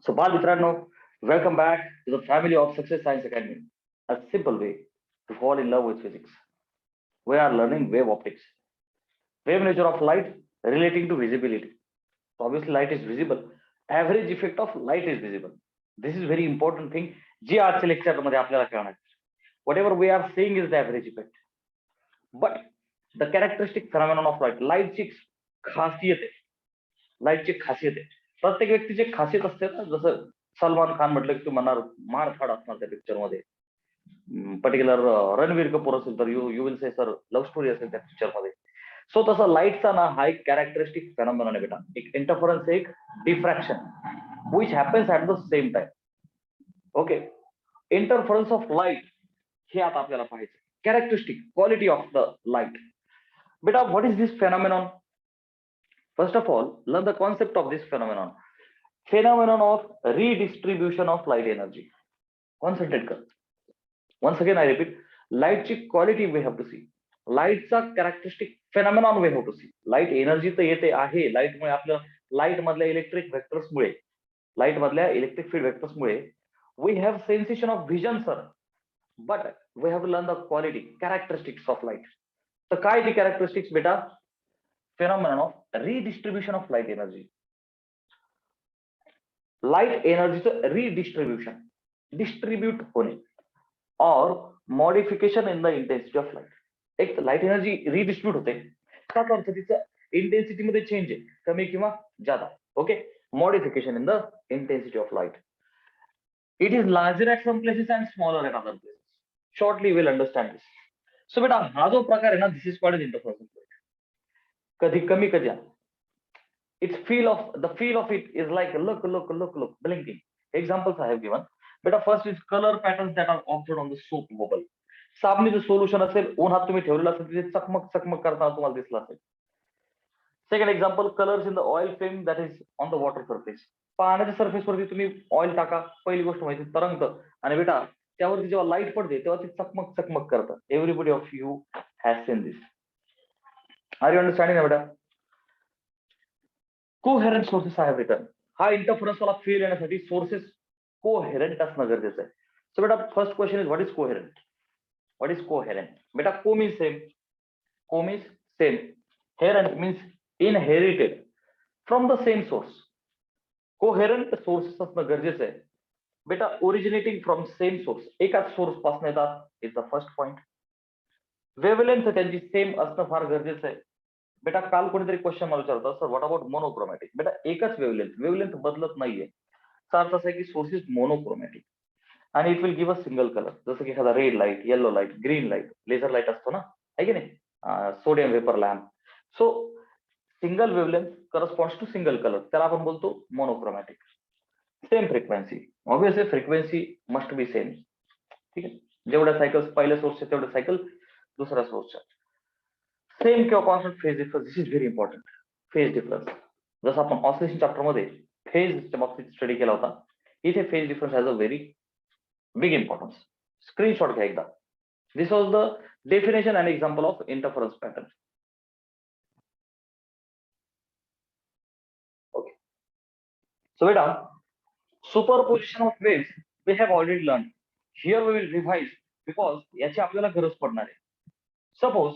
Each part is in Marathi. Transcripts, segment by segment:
So, Mitrano, welcome back to the family of Success Science Academy, a simple way to fall in love with physics. We are learning wave optics, wave nature of light relating to visibility. So obviously, light is visible. Average effect of light is visible. This is very important thing. जी आजच्या लेक्चर मध्ये आपल्याला कळणार. Whatever we are seeing is the average effect. But the characteristic phenomenon of light, लाईटची खासियत आहे. लाईटची खासियत आहे. प्रत्येक व्यक्तीची खासियत असते ना, जसं सलमान खान म्हटलं की तू म्हणणार मारफाड असणार त्या पिक्चर मध्ये. पर्टिक्युलर रणवीर कपूर असेल तर you will say sir love story असेल त्या पिक्चर मध्ये. सो तसं लाईटचा ना हा एक कॅरेक्टरिस्टिक फेनॉमेनॉन आहे बेटा. एक इंटरफरन्स, एक diffraction which happens at the same time. Okay, interference of light हे आता आपल्याला पाहायचं. Characteristic quality of the light. बेटा, what is this phenomenon? First of all, learn the concept of this phenomenon. Phenomenon of redistribution of light energy. Concentrate कर. Once again, I repeat, light ची quality we have to see. Light चा characteristic phenomenon we have to see. Light energy तर येते आहे. Light मुळे आपलं light मधल्या electric vectors मुळे, light मधल्या electric field vectors मुळे we have sensation of vision, sir. But we have to learn the quality, characteristics of light. तर काय ती characteristics बेटा? Phenomenon of redistribution of light energy. Light energy redistribution, distribute होणे, or modification in the intensity of light. एक लाइट एनर्जी रिडिस्ट्रीब्यूट होते, त्याचा अर्थ तिचं इंटेन्सिटी मध्ये चेंज आहे, कमी किंवा जादा. Okay, modification in the intensity of light. It is larger at some places and smaller at other places. Shortly will understand this. So बेटा, हा जो प्रकार आहे ना, दिस इज कॉल्ड इंटरफरन्स. कधी कमी कधी its feel of it is like look blinking. Examples I have given. But first is color patterns that are observed on the soap bubble. साबणीचं सोल्युशन असेल, उन्हात तुम्ही ठेवलेलं असेल, तिथे चकमक चकमक करताना तुम्हाला दिसलं असेल. Second example, colours in the oil film that is on the water surface. पाण्याच्या सरफेस वरती तुम्ही ऑइल टाका, पहिली गोष्ट माहिती तरंगतं, आणि बेटा त्यावरती जेव्हा लाईट पडते तेव्हा ती चकमक चकमक करतं. Everybody of you has seen this. Are you understanding बेटा? Coherent sources I have written. हा इंटरफरन्स मला फील येण्यासाठी सोर्सेस कोहेरंट असणं गरजेचं आहे. सो बेटा, first question is what is coherent? What is coherent? बेटा, co means same, co means same, herent means inherited from the same source. Coherent sources असणं गरजेचं आहे बेटा. ओरिजिनेटिंग फ्रॉम सेम सोर्स, एकाच सोर्स पासून येतात, is the first point. Wavelength त्यांची सेम असणं फार गरजेचं आहे बेटा. काल कोणीतरी क्वेश्चन मला विचारतं, सर व्हॉट अबाउट मोनोक्रोमॅटिक? बेटा, एकच वेवलेंथ बदलत नाहीये. याचा अर्थ असा आहे की सोर्स इज मोनोक्रोमॅटिक आणि it will give a single colour. जसं की एखादा red light, yellow light, green light, laser light असतो ना, आहे की नाही, sodium vapour lamp. So single wavelength corresponds to single colour, त्याला आपण बोलतो monochromatic. Same frequency, obviously frequency must be same. ठीक आहे, जेवढ्या सायकल्स पहिल्या सोर्सच्या तेवढ्या सायकल दुसऱ्या सोर्सच्या. सेम किंवा constant phase difference, this is very important. Phase difference, जसं आपण ऑसिलेशन चॅप्टर मध्ये फेजच्या बाबतीत स्टडी केला होता, इथे phase difference has a very big importance. Screenshot घ्या एकदा. This was the definition and example of interference pattern. Okay, so बेटा, superposition of waves we have already learn. Here we will revise because याची आपल्याला गरज पडणार आहे. सपोज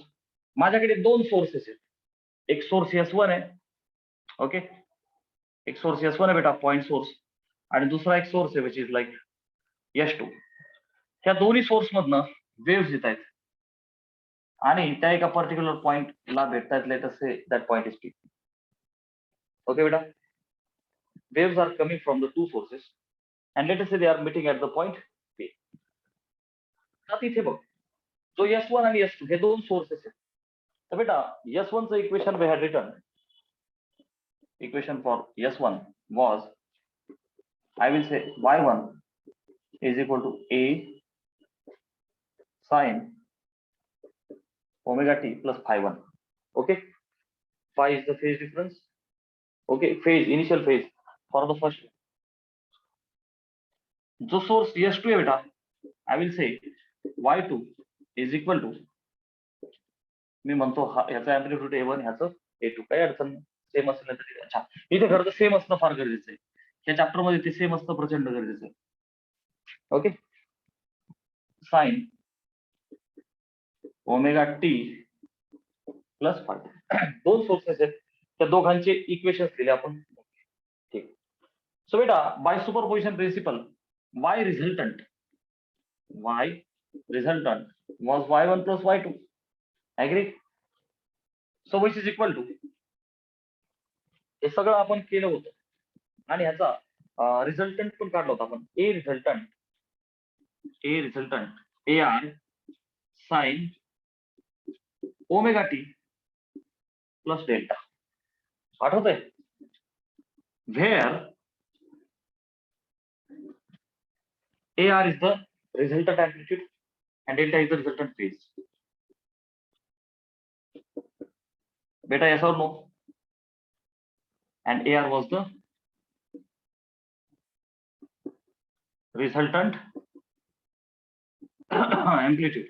माझ्याकडे दोन सोर्सेस आहेत. एक सोर्स S1 आहे, ओके, एक सोर्स S1 आहे बेटा, पॉइंट सोर्स, आणि दुसरा एक सोर्स आहे विच इज लाईक S2. ह्या दोन्ही सोर्स मधनं वेव्स येत आहेत आणि त्या एका पर्टिक्युलर पॉइंटला भेटतात. Let us say that point is P. Okay बेटा, waves are coming from the two sources and let us say they are meeting at the point P. आता इथे बघ, जो S1 आणि S2 हे दोन सोर्सेस आहेत. तर बेटा, S1 चं equation we had written. Equation for S1 was, I will say, Y1 is equal to A sin omega t plus phi1. Okay, phi is the phase difference. Okay, phase, initial phase for the first. जो source S2 है बेटा, I will say Y2 is equal to, मी म्हणतो ह्याचा amplitude A1, ह्याचं A2, काही अडचण नाही. सेम असेल तर अच्छा, इथे खरं तर सेम असणं फार गरजेचं आहे. या चॅप्टर मध्ये ते सेम असतं प्रचंड गरजेचं. Okay, sign omega t plus 5. दोन सोर्सेस आहेत, त्या दोघांचे इक्वेशन्स दिले आपण. ठीक. सो बेटा by superposition principle y resultant was y1 plus y2. Agree? So which is equal to, हे सगळं आपण केलं होतं आणि ह्याचा रिझल्टंट पण काढला होता आपण. A resultant A R sine omega t plus delta. आठवतंय? Where AR is the resultant amplitude and delta is the resultant phase. Beta, yes or no? And AR was the resultant amplitude.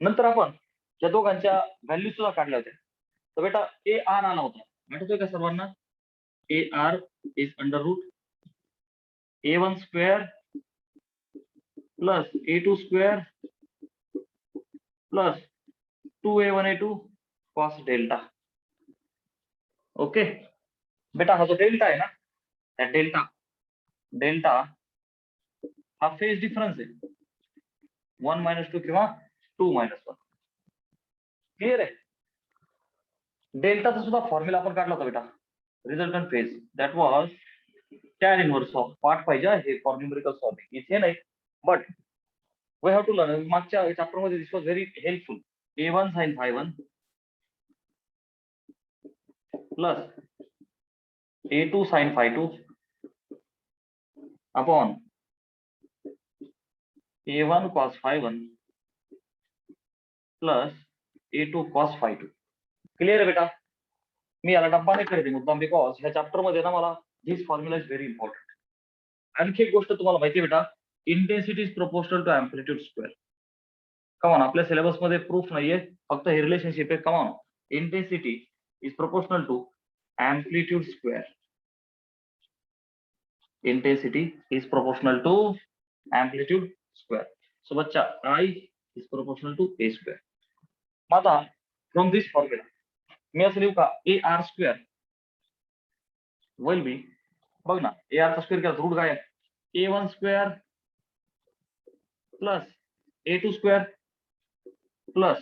नंतर आपण या दोघांच्या व्हॅल्यू सुद्धा काढल्या होत्या. तर बेटा AR आला होता, आठवतोय का सर्वांना? AR is under root A1 square plus A2 square plus 2A1 A2 cos delta. Okay बेटा, हा जो डेल्टा आहे ना, त्या डेल्टा हा फेज डिफरन्स आहे, 1 - 2 किंवा 2 - 1. क्लिअर आहे? डेल्टाचा सुद्धा फॉर्म्युला आपण काढला होता बेटा, resultant phase, that was tan inverse of. पाठ पाहिजे हे फॉर न्यूमेरिकल सॉल्व्हिंग, इथे नाही, but we have to learn. मागच्या चॅप्टर मध्ये this was very helpful. A1 sin phi1 plus A2 sin phi2 upon A1 cos phi1 plus A2 cos phi2. Clear आहे बेटा? मी याला डब्बा नाही करते मुद्दाम, बिकॉज ह्या चॅप्टर मध्ये ना मला this formula is very important. आणखी एक गोष्ट तुम्हाला माहिती आहे बेटा, intensity is proportional to amplitude square. Come on, आपल्या सिलेबस मध्ये प्रूफ नाहीये, फक्त हे रिलेशनशिप आहे. Come on, intensity is proportional to amplitude square. Intensity is proportional to amplitude square. So बच्चा I is proportional to A square. आता from this formula मी असं लिहू का, AR square will be, बघ ना, AR चा स्क्वेअर केला रूट काय आहे, A1 square plus A2 square plus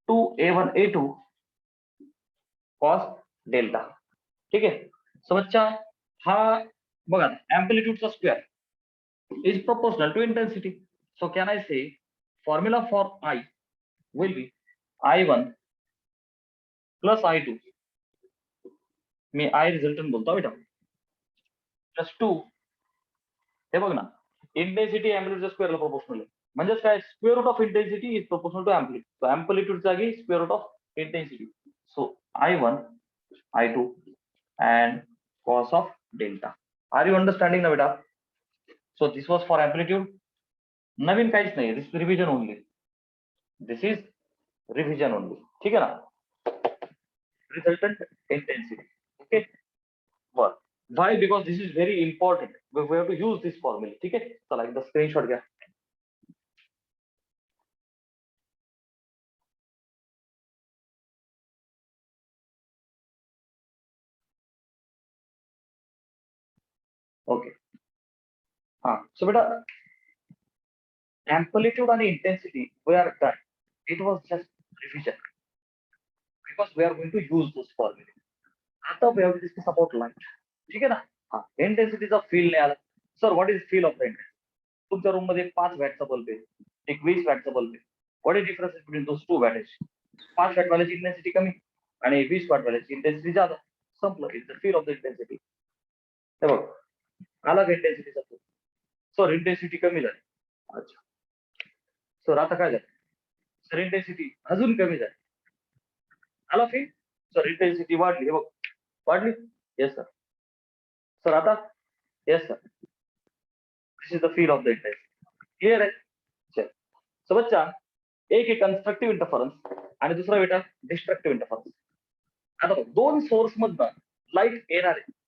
2A1 A2 cos delta. ठीक आहे? सो बच्चा हा बघा, एम्प्लिट्यूडचा square is proportional to intensity. So can I say formula for I will be I1 plus I2, मी I रिझल्टंट बोलतो बेटा, प्लस 2, हे बघ ना, इंटेन्सिटी एम्प्लिट्यूडच्या स्क्वेअरला प्रोपोर्शनल आहे. म्हणजेच काय, square root of intensity is proportional to amplitude. So amplitude जागी square root of intensity. So I1 I2 and cos of delta. Are you understanding now beta? So this was for amplitude. नवीन काहीच नाही, this is revision only. This is revision only. ठीक आहे ना? Resultant intensity. Okay. Well, why? Because this is very important. We have to use this formula. ठीक आहे? चला एकदा स्क्रीनशॉट घ्या. ओके. हा, सो बेटा amplitude and intensity we are done. It was just revision because we are going to use this formula. आता we have to discuss about light. ठीक आहे ना? हा, इंटेन्सिटीचा फील नाही आला. Sir what is feel of light? तुमच्या रूम मध्ये 5 वॅटचा बल्ब आहे, एक 20 वॅटचा बल्ब आहे. What is difference between those 2 wattage? 5 watt वाल्याची इंटेन्सिटी कमी आणि 20 वॅट वाल्याची इंटेन्सिटी जादा. संपलं, is the feel of the intensity. हे बघ, आला का इंटेन्सिटीचा फील? सर इंटेन्सिटी कमी झाली. अच्छा सर, आता काय झालं? सर इंटेन्सिटी अजून कमी झाली. आला फील? सर इंटेन्सिटी वाढली. हे बघ, वाढली. Yes sir. सर आता? Yes sir. This is the feel of the intensity. Clear आहे? चल, सो बच्चा एक आहे कन्स्ट्रक्टिव्ह इंटरफरन्स आणि दुसरा बेटा डिस्ट्रक्टिव्ह इंटरफरन्स. आता बघ, दोन सोर्स मधनं लाईट येणार आहे.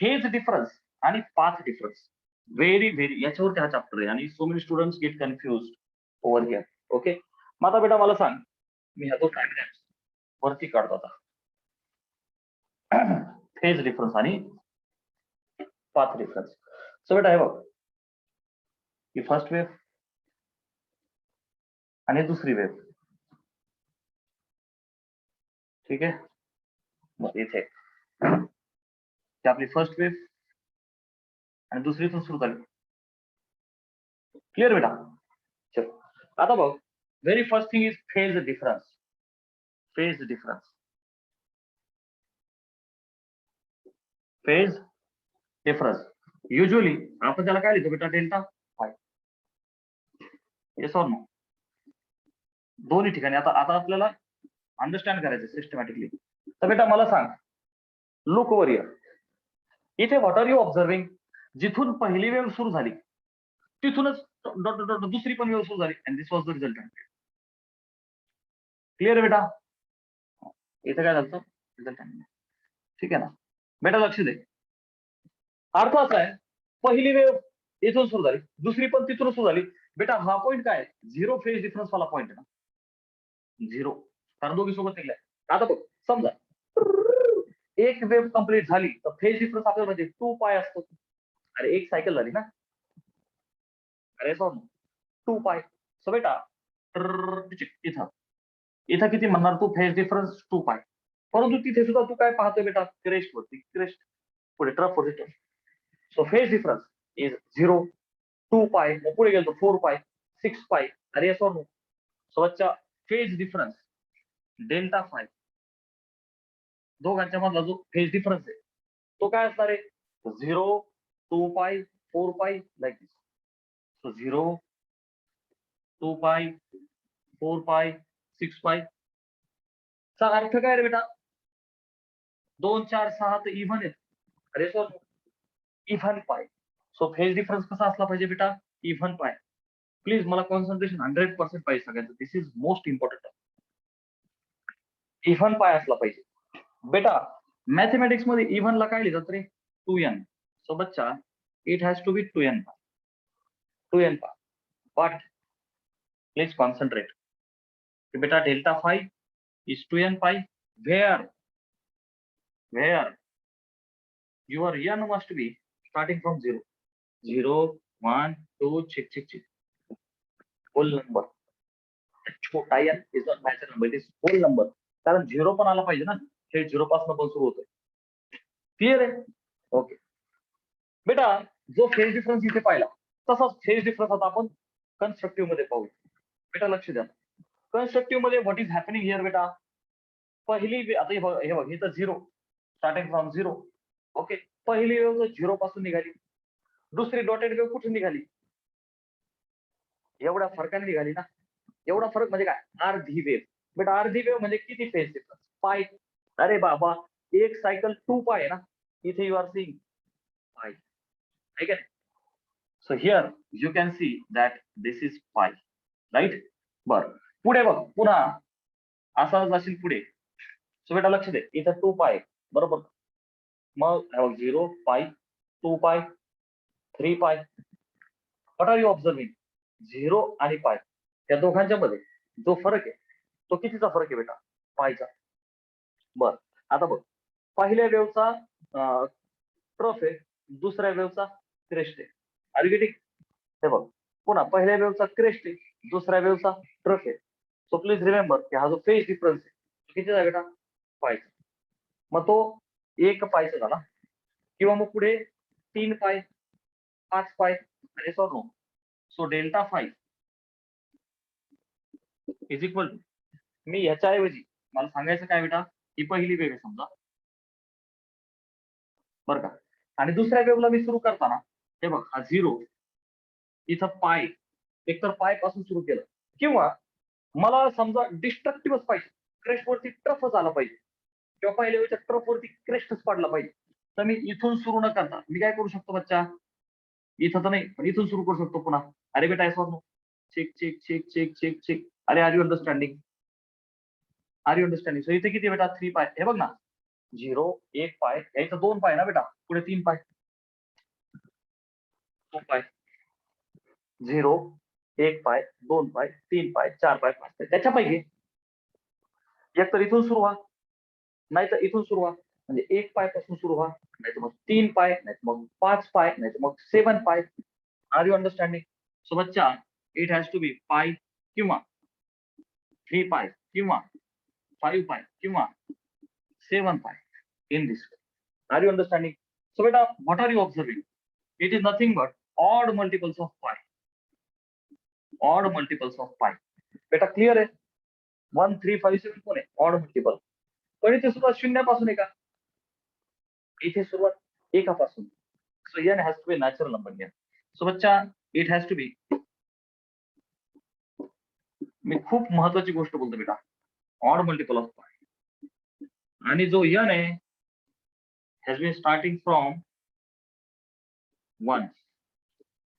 फेज डिफरन्स आणि पाथ डिफरन्स. व्हेरी याच्यावरती हा चॅप्टर आहे आणि so many students gate confuse over here. Okay, मग आता बेटा मला सांग, मी हा जो डायग्राम वरती काढतो आता. फेज डिफरन्स आणि पाथ डिफरन्स. सो बेटा हे बघ, ही फर्स्ट वेव्ह आणि दुसरी वेव्ह. ठीक आहे, मग इथे ती आपली फर्स्ट वेव्ह आणि दुसरी इथून सुरू झाली. क्लिअर बेटा? चल आता बघ, very first thing is phase difference. Phase difference, phase difference. Usually आपण त्याला काय लिहितो बेटा? Delta phi. Yes or no? दोन्ही ठिकाणी. आता आता आपल्याला अंडरस्टँड करायचं सिस्टमॅटिकली. तर बेटा मला सांग, लुक ओव्हर हिअर. इथे व्हॉट आर यू ऑब्झर्विंग? जिथून पहिली वेव्ह सुरू झाली तिथूनच दुसरी पण वेव्ह सुरू झाली. And this was the resultant. Clear बेटा? इथे काय झालं? रिझल्टंट. ठीक आहे ना बेटा? लक्ष दे. अर्थ असा आहे, पहिली वेव्ह इथून सुरू झाली, दुसरी पण तिथून सुरू झाली. बेटा हा पॉईंट काय? झिरो फेज डिफरन्स वाला पॉईंट आहे ना. झिरो, कारण दोघी सोबत निघलाय. आता बघ, समजा एक वेव्ह कंप्लीट झाली तर फेज डिफरन्स आपल्याला म्हणजे 2π असतो. अरे एक सायकल झाली ना. अरे सॉरी 2π. सो बेटा इथं इथं किती म्हणणार तू? Phase difference 2π. परंतु तिथे सुद्धा तू काय पाहतोय बेटा? क्रेस्ट वरती, क्रेस्ट पुढे ट्रफ वरती trough. So phase difference is 0, 2π, मग पुढे गेलो 4π, 6π. अरे सॉरी नो. सो बच्चा फेज डिफरन्स डेल्टा फाय, दोघांच्या मधला जो फेज डिफरन्स आहे तो काय असणार आहे? 0, 2π, 4π लाईक दिस. सो 0, 2π, 4π, 6π चा अर्थ काय रे बेटा? 2, 4, 6 तर इव्हन आहेत. अरे सर इव्हन पाय. सो फेज डिफरन्स कसा असला पाहिजे बेटा? इव्हन पाय. प्लीज मला कॉन्सन्ट्रेशन 100% पाहिजे सगळ्यांचं. This is most important. Even pi असला पाहिजे बेटा. मॅथमॅटिक्स मध्ये इव्हनला काय लिहितात रे? 2n. सो बच्चा it has to be 2n pi. 2n pi. But please concentrate. बेटा delta phi is 2n pi, where your n must be starting from 0, 0, 1, 2, check. Whole number. छोटा n is not natural number, it is whole number. कारण 0 पण आला पाहिजे ना, हे 0 पासून पण सुरू होतोय. क्लिअर आहे? ओके बेटा, जो फेज डिफरन्स इथे पाहिला तसाच फेज डिफरन्स आता आपण कन्स्ट्रक्टिव्ह मध्ये पाहू. बेटा लक्ष द्या, कन्स्ट्रक्टिव्ह मध्ये व्हॉट इज हॅपनिंग हिअर बेटा? पहिली आता हे बघ, इथं 0 स्टार्टिंग फ्रॉम 0. ओके, पहिली वेव्ह 0 पासून निघाली, दुसरी डॉटेड वेव्ह कुठून निघाली? एवढ्या फरकाने निघाली ना. एवढा फरक म्हणजे काय? अर्धी वेव्ह. बेटा अर्धी वेव्ह म्हणजे किती फेज डिफरन्स? पाय. अरे बाबा, एक सायकल 2π आहे ना. इथे यू आर सीइंग पाय, ठीक आहे? So here you can see that this is पाय, राईट? बर, पुढे बघ, पुन्हा असा जाशील पुढे. सो बेटा लक्ष दे, इथं 2π बरोबर. मग 0π, 2π, 3π. What R you observing? 0 आणि पाय त्या दोघांच्या मध्ये जो फरक आहे तो कितीचा फरक आहे बेटा? पायचा. बर, आता बघ, पहिल्या वेव्हचा ट्रफ आहे, दुसऱ्या वेव्हचा क्रेस्ट आहे. Are you getting? हे बघ, पुन्हा पहिल्या वेव्हचा क्रेस्ट आहे, दुसऱ्या वेव्हचा ट्रफ आहे. सो प्लीज रिमेंबर की हा जो फेज डिफरन्स आहे कितीचा बेटा? पायचा. मग तो 1 पायचा झाला, किंवा मग पुढे 3π, 5π. अरे sir no. So delta phi is equal to, मी ह्याच्याऐवजी मला सांगायचं काय बेटा? ही पहिली वेव्ह आहे समजा, बरं का, आणि दुसऱ्या वेव्हला मी सुरू करताना हे बघ, हा 0 इथं पाय, एकतर पाय पासून सुरू केलं, किंवा मला समजा डिस्ट्रक्टिव्हच पाहिजे, क्रेस्ट वरती ट्रफच आला पाहिजे, किंवा पहिल्या वेळेच्या ट्रफ वरती क्रेस्टच पडला पाहिजे, तर मी इथून सुरू न करता मी काय करू शकतो बच्चा? इथं तर नाही, पण इथून सुरू करू शकतो पुन्हा. अरे बेटा ऐसा चेक. अरे आर यू अंडरस्टँडिंग? सो इथे किती बेटा? 3π. हे बघ ना, 0 1 पाय यायचं 2 पाय ना बेटा, पुढे 3 पाय, 2 पाय, 0 1 पाय 2 पाय 3 पाय 4 पाय 5 पाय, त्याच्यापैकी एक तर इथून सुरू व्हा, नाही तर इथून सुरू व्हा, म्हणजे 1 पाय पासून सुरू व्हा, नाही तर मग 3 पाय, नाही तर मग 5 पाय, नाही तर मग 7 pi. Are you understanding? So बच्चा it has to be pi किंवा 3 पाय किंवा 5 पाय किंवा 7 पाय in this way. Are you understanding? So beta, what are you observing? It is nothing but odd multiples of pi. Odd multiples of pi. बेटा क्लिअर आहे? 1 3 5 7 कोण आहे? Odd multiple. पण इथे सुरुवात शून्यापासून आहे का? इथे सुरुवात एकापासून. So n has to be natural number here. So बच्चा it has to be. मी खूप महत्वाची गोष्ट बोलतो बेटा. Odd multiple of pi. आणि जो n आहे has been starting from 1.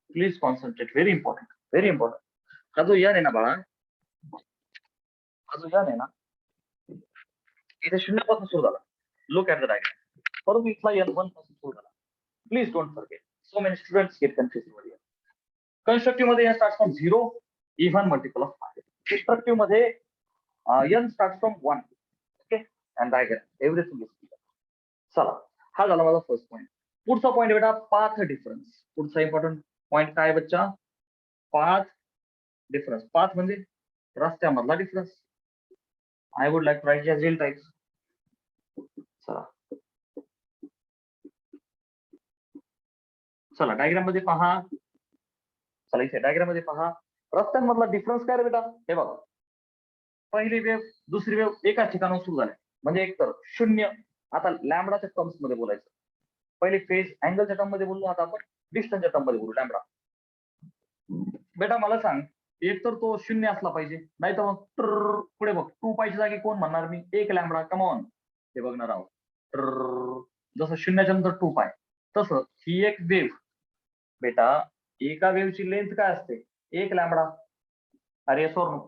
Please concentrate. Very important. Very important. हा जो n आहे ना बाळा, हा जो n आहे ना, इथे शून्यापासून सुरू झाला. Look at the diagram. परंतु इथला n 1 पासून सुरू झाला. Please don't forget. So many students gate confuse over here. Constructive मध्ये n start from 0, even multiple of 5. Destructive मध्ये n start from 1. Okay, and diagram everything is clear. चला, हा झाला माझा फर्स्ट पॉईंट. पुढचा पॉईंट बेटा पाथ डिफरन्स. पुढचा इम्पॉर्टंट पॉईंट काय बच्चा? Path difference. पाथ म्हणजे रस्त्यामधला difference. I would like to write as delta x. चला चला डायग्राम मध्ये पहा. चला इथे डायग्राम मध्ये पहा. रस्त्यांमधला डिफरन्स काय रे बेटा? हे बघा, पहिली वेव दुसरी वेव एकाच ठिकाणाहून सुरू झाली, म्हणजे एक तर 0. आता लॅम्बडाच्या टर्म्स मध्ये बोलायचं. पहिले फेज अँगलच्या टर्म मध्ये बोललो, आता आपण डिस्टन्सच्या टर्म मध्ये बोलू. लॅम्बडा बेटा मला सांग, एक तर तो 0 असला पाहिजे, नाही तर मग पुढे बघ 2 पायच्या जागी कोण म्हणणार मी? 1 लॅम्बडा. कमॉन, हे बघणार आहोत. जसं 0च्या नंतर 2 पाय, तसं ही एक वेव बेटा, एका वेवची लेंथ काय असते? 1 लॅम्बडा. अरे yes or no?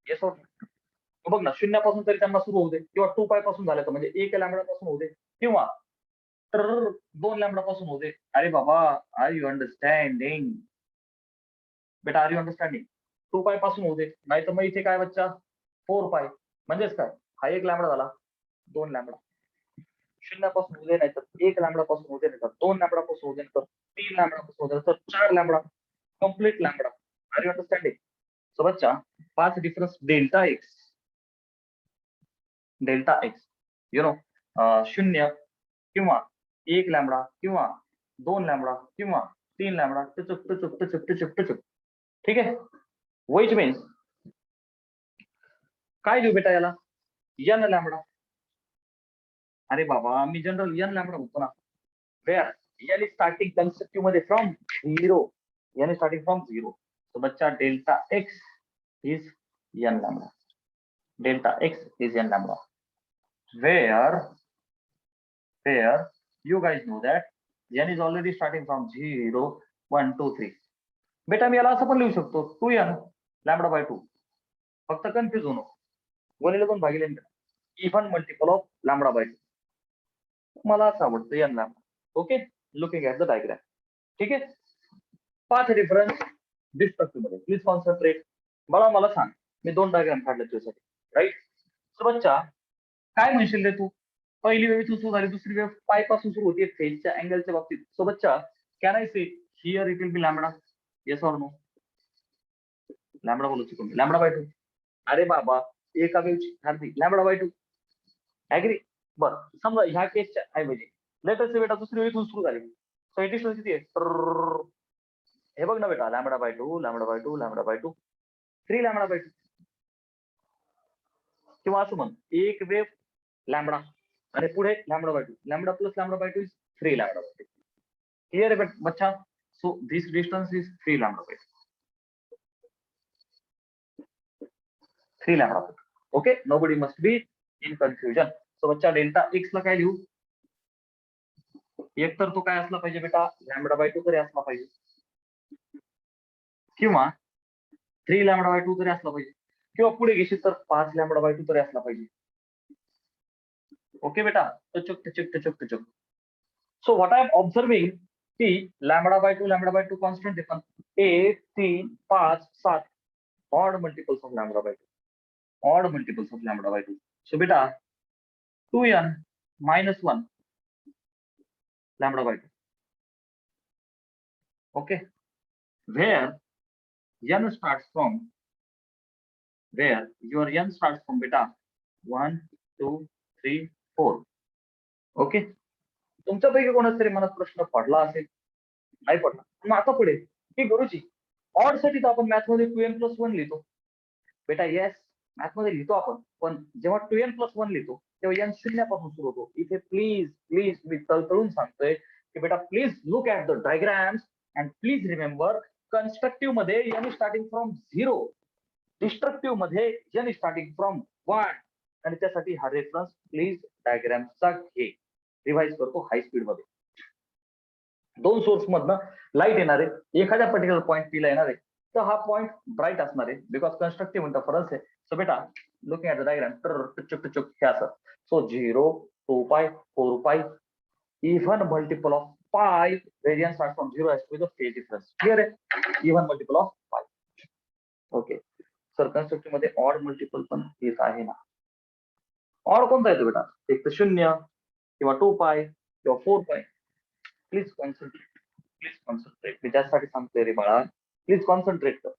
Yes or no? बघ ना, 0 पासून तरी त्यांना सुरू होऊ दे, किंवा 2 पाय पासून झालं तर म्हणजे 1 लॅम्बडा पासून होऊ दे, किंवा 2 लॅम्बडा पासून होऊ दे. अरे बाबा, आर यू अंडरस्टँडिंग? बेटा आर यू अंडरस्टँडिंग? 2 पाय पासून होऊ दे, नाही तर मग इथे काय बच्चा? 4 पाय. म्हणजेच काय? हा 1 लॅम्बडा झाला, 2 लॅम्बडा. 0 पासून होऊ दे, नाही तर 1 लॅम्बडा पासून होऊ दे, नाही तर 2 लॅम्बडा पासून होऊ दे, नाही तर 3 लॅम्बडा पासून होऊ दे, तर 4 lambda. Complete lambda. Are you understanding? So बच्चा, path difference delta x. Delta x, you know, 0 किंवा 1 लॅम्बडा किंवा 2 लॅम्बडा किंवा 3 लॅम्बडा. टचक टचक टचक टचक टचक. ठीक आहे? व्हिच मीन्स काय लिहू बेटा याला? n lambda. अरे बाबा, मी जनरल n लॅम्बडा म्हणतो ना. Where n is starting constructive मध्ये from 0. n is starting from 0. तो बच्चा delta x is n lambda. Delta x is n lambda. Where you guys know that n is already starting from 0, 1, 2, 3. बेटा मी याला असं पण लिहू शकतो, 2n लॅम्बडा बाय 2. फक्त कन्फ्युज होऊ नको. 1 2 भागिले even multiple of lambda by 2. मला असं आवडतं n lambda. Okay, looking at the diagram. ठीक आहे? पाथ डिफरन्स डिस्ट्रक्टिव्ह मध्ये. Please concentrate. मला सांग, मी 2 डायग्राम काढले तुझ्यासाठी, राईट? सो बच्चा, काय म्हणशील रे तू? पहिली वेव इथून सुरू झाली, दुसरी वेव पाय पासून सुरू होती फेजच्या अँगलच्या बाबतीत. सो बच्चा, can I say here it will be lambda? Yes or no? Lambda बोलू चुकून, लॅम्बडा बाय 2. अरे बाबा, एका वेवची अर्धी लॅम्बडा बाय 2. ऍग्री? बरं, समजा ह्या केसच्या ऐवजी लेटेस्ट बेटा दुसरी वेव इथून सुरू झाली. सो इट डिस्टन्स किती आहे? हे बघ ना बेटा, lambda by 2, lambda by 2, lambda by 2, 3 lambda by 2. किंवा असं म्हण, एक वेव लॅम्बडा आणि पुढे lambda by 2. Lambda plus lambda by 2 is 3 lambda by 2. Clear आहे बच्चा? So this distance is 3 lambda by 2. 3 lambda by 2. Okay, nobody must be in confusion. So बच्चा, डेल्टा एक्स ला काय लिहू? एक तर तो काय असला पाहिजे बेटा? लॅम्बडा बाय 2 तरी असला पाहिजे, किंवा 3 लॅम्बडा बाय 2 तरी असला पाहिजे, किंवा पुढे घेशील तर 5 लॅम्बडा बाय 2 तरी असला पाहिजे. ओके बेटा, टचुक टचुक टचुक टचुक. So what I am observing की लॅम्बडा बाय टू कॉन्स्टंट आहे, पण 1, 3, 5, 7 odd multiples of lambda by two, odd multiples of lambda by two. So बेटा 2n minus 1 lambda by 2. Okay, where n starts from, where your n starts from beta 1, 2, 3, 4. Okay, तुमच्यापैकी कोणाच तरी मनात प्रश्न पडला असेल, नाही पडला मग आता पुढे की गुरुजी ऑड साठी तर आपण मॅथ मध्ये 2n+1 लिहितो. बेटा येस, मॅथ मध्ये लिहितो आपण, पण जेव्हा 2n+1 लिहितो तेव्हा n शून्यापासून सुरू होतो. इथे प्लीज प्लीज मी तळतळून सांगतोय की बेटा please look at the diagrams and please remember, constructive मध्ये n स्टार्टिंग फ्रॉम 0, डिस्ट्रक्टिव्ह मध्ये n स्टार्टिंग फ्रॉम 1, आणि त्यासाठी हा रेफरन्स प्लीज डायग्रामचा घे. रिवाइज करतो हाय स्पीड मध्ये. दोन सोर्स मधनं लाईट येणार आहे, एखाद्या पर्टिक्युलर पॉईंट पी ला येणार आहे, तर हा पॉईंट ब्राईट असणार आहे बिकॉज कन्स्ट्रक्टिव्ह इंटरफरन्स आहे. सो बेटा लुकिंग ऍट द डायग्राम, टुचुक टुचुक हे असं. So 0, 2π, 4π, even multiple of pi, variance starts from 0 as to be the phase difference. Clear आहे? Even multiple of pi. Okay sir, constructive मध्ये ऑड मल्टिपल पण येत आहे ना. ऑड कोणता येतो बेटा? एक तर 0 किंवा 2π किंवा 4π. Please concentrate, please concentrate. मी त्यासाठी सांगतोय रे बाळा, प्लीज कॉन्सन्ट्रेट कर.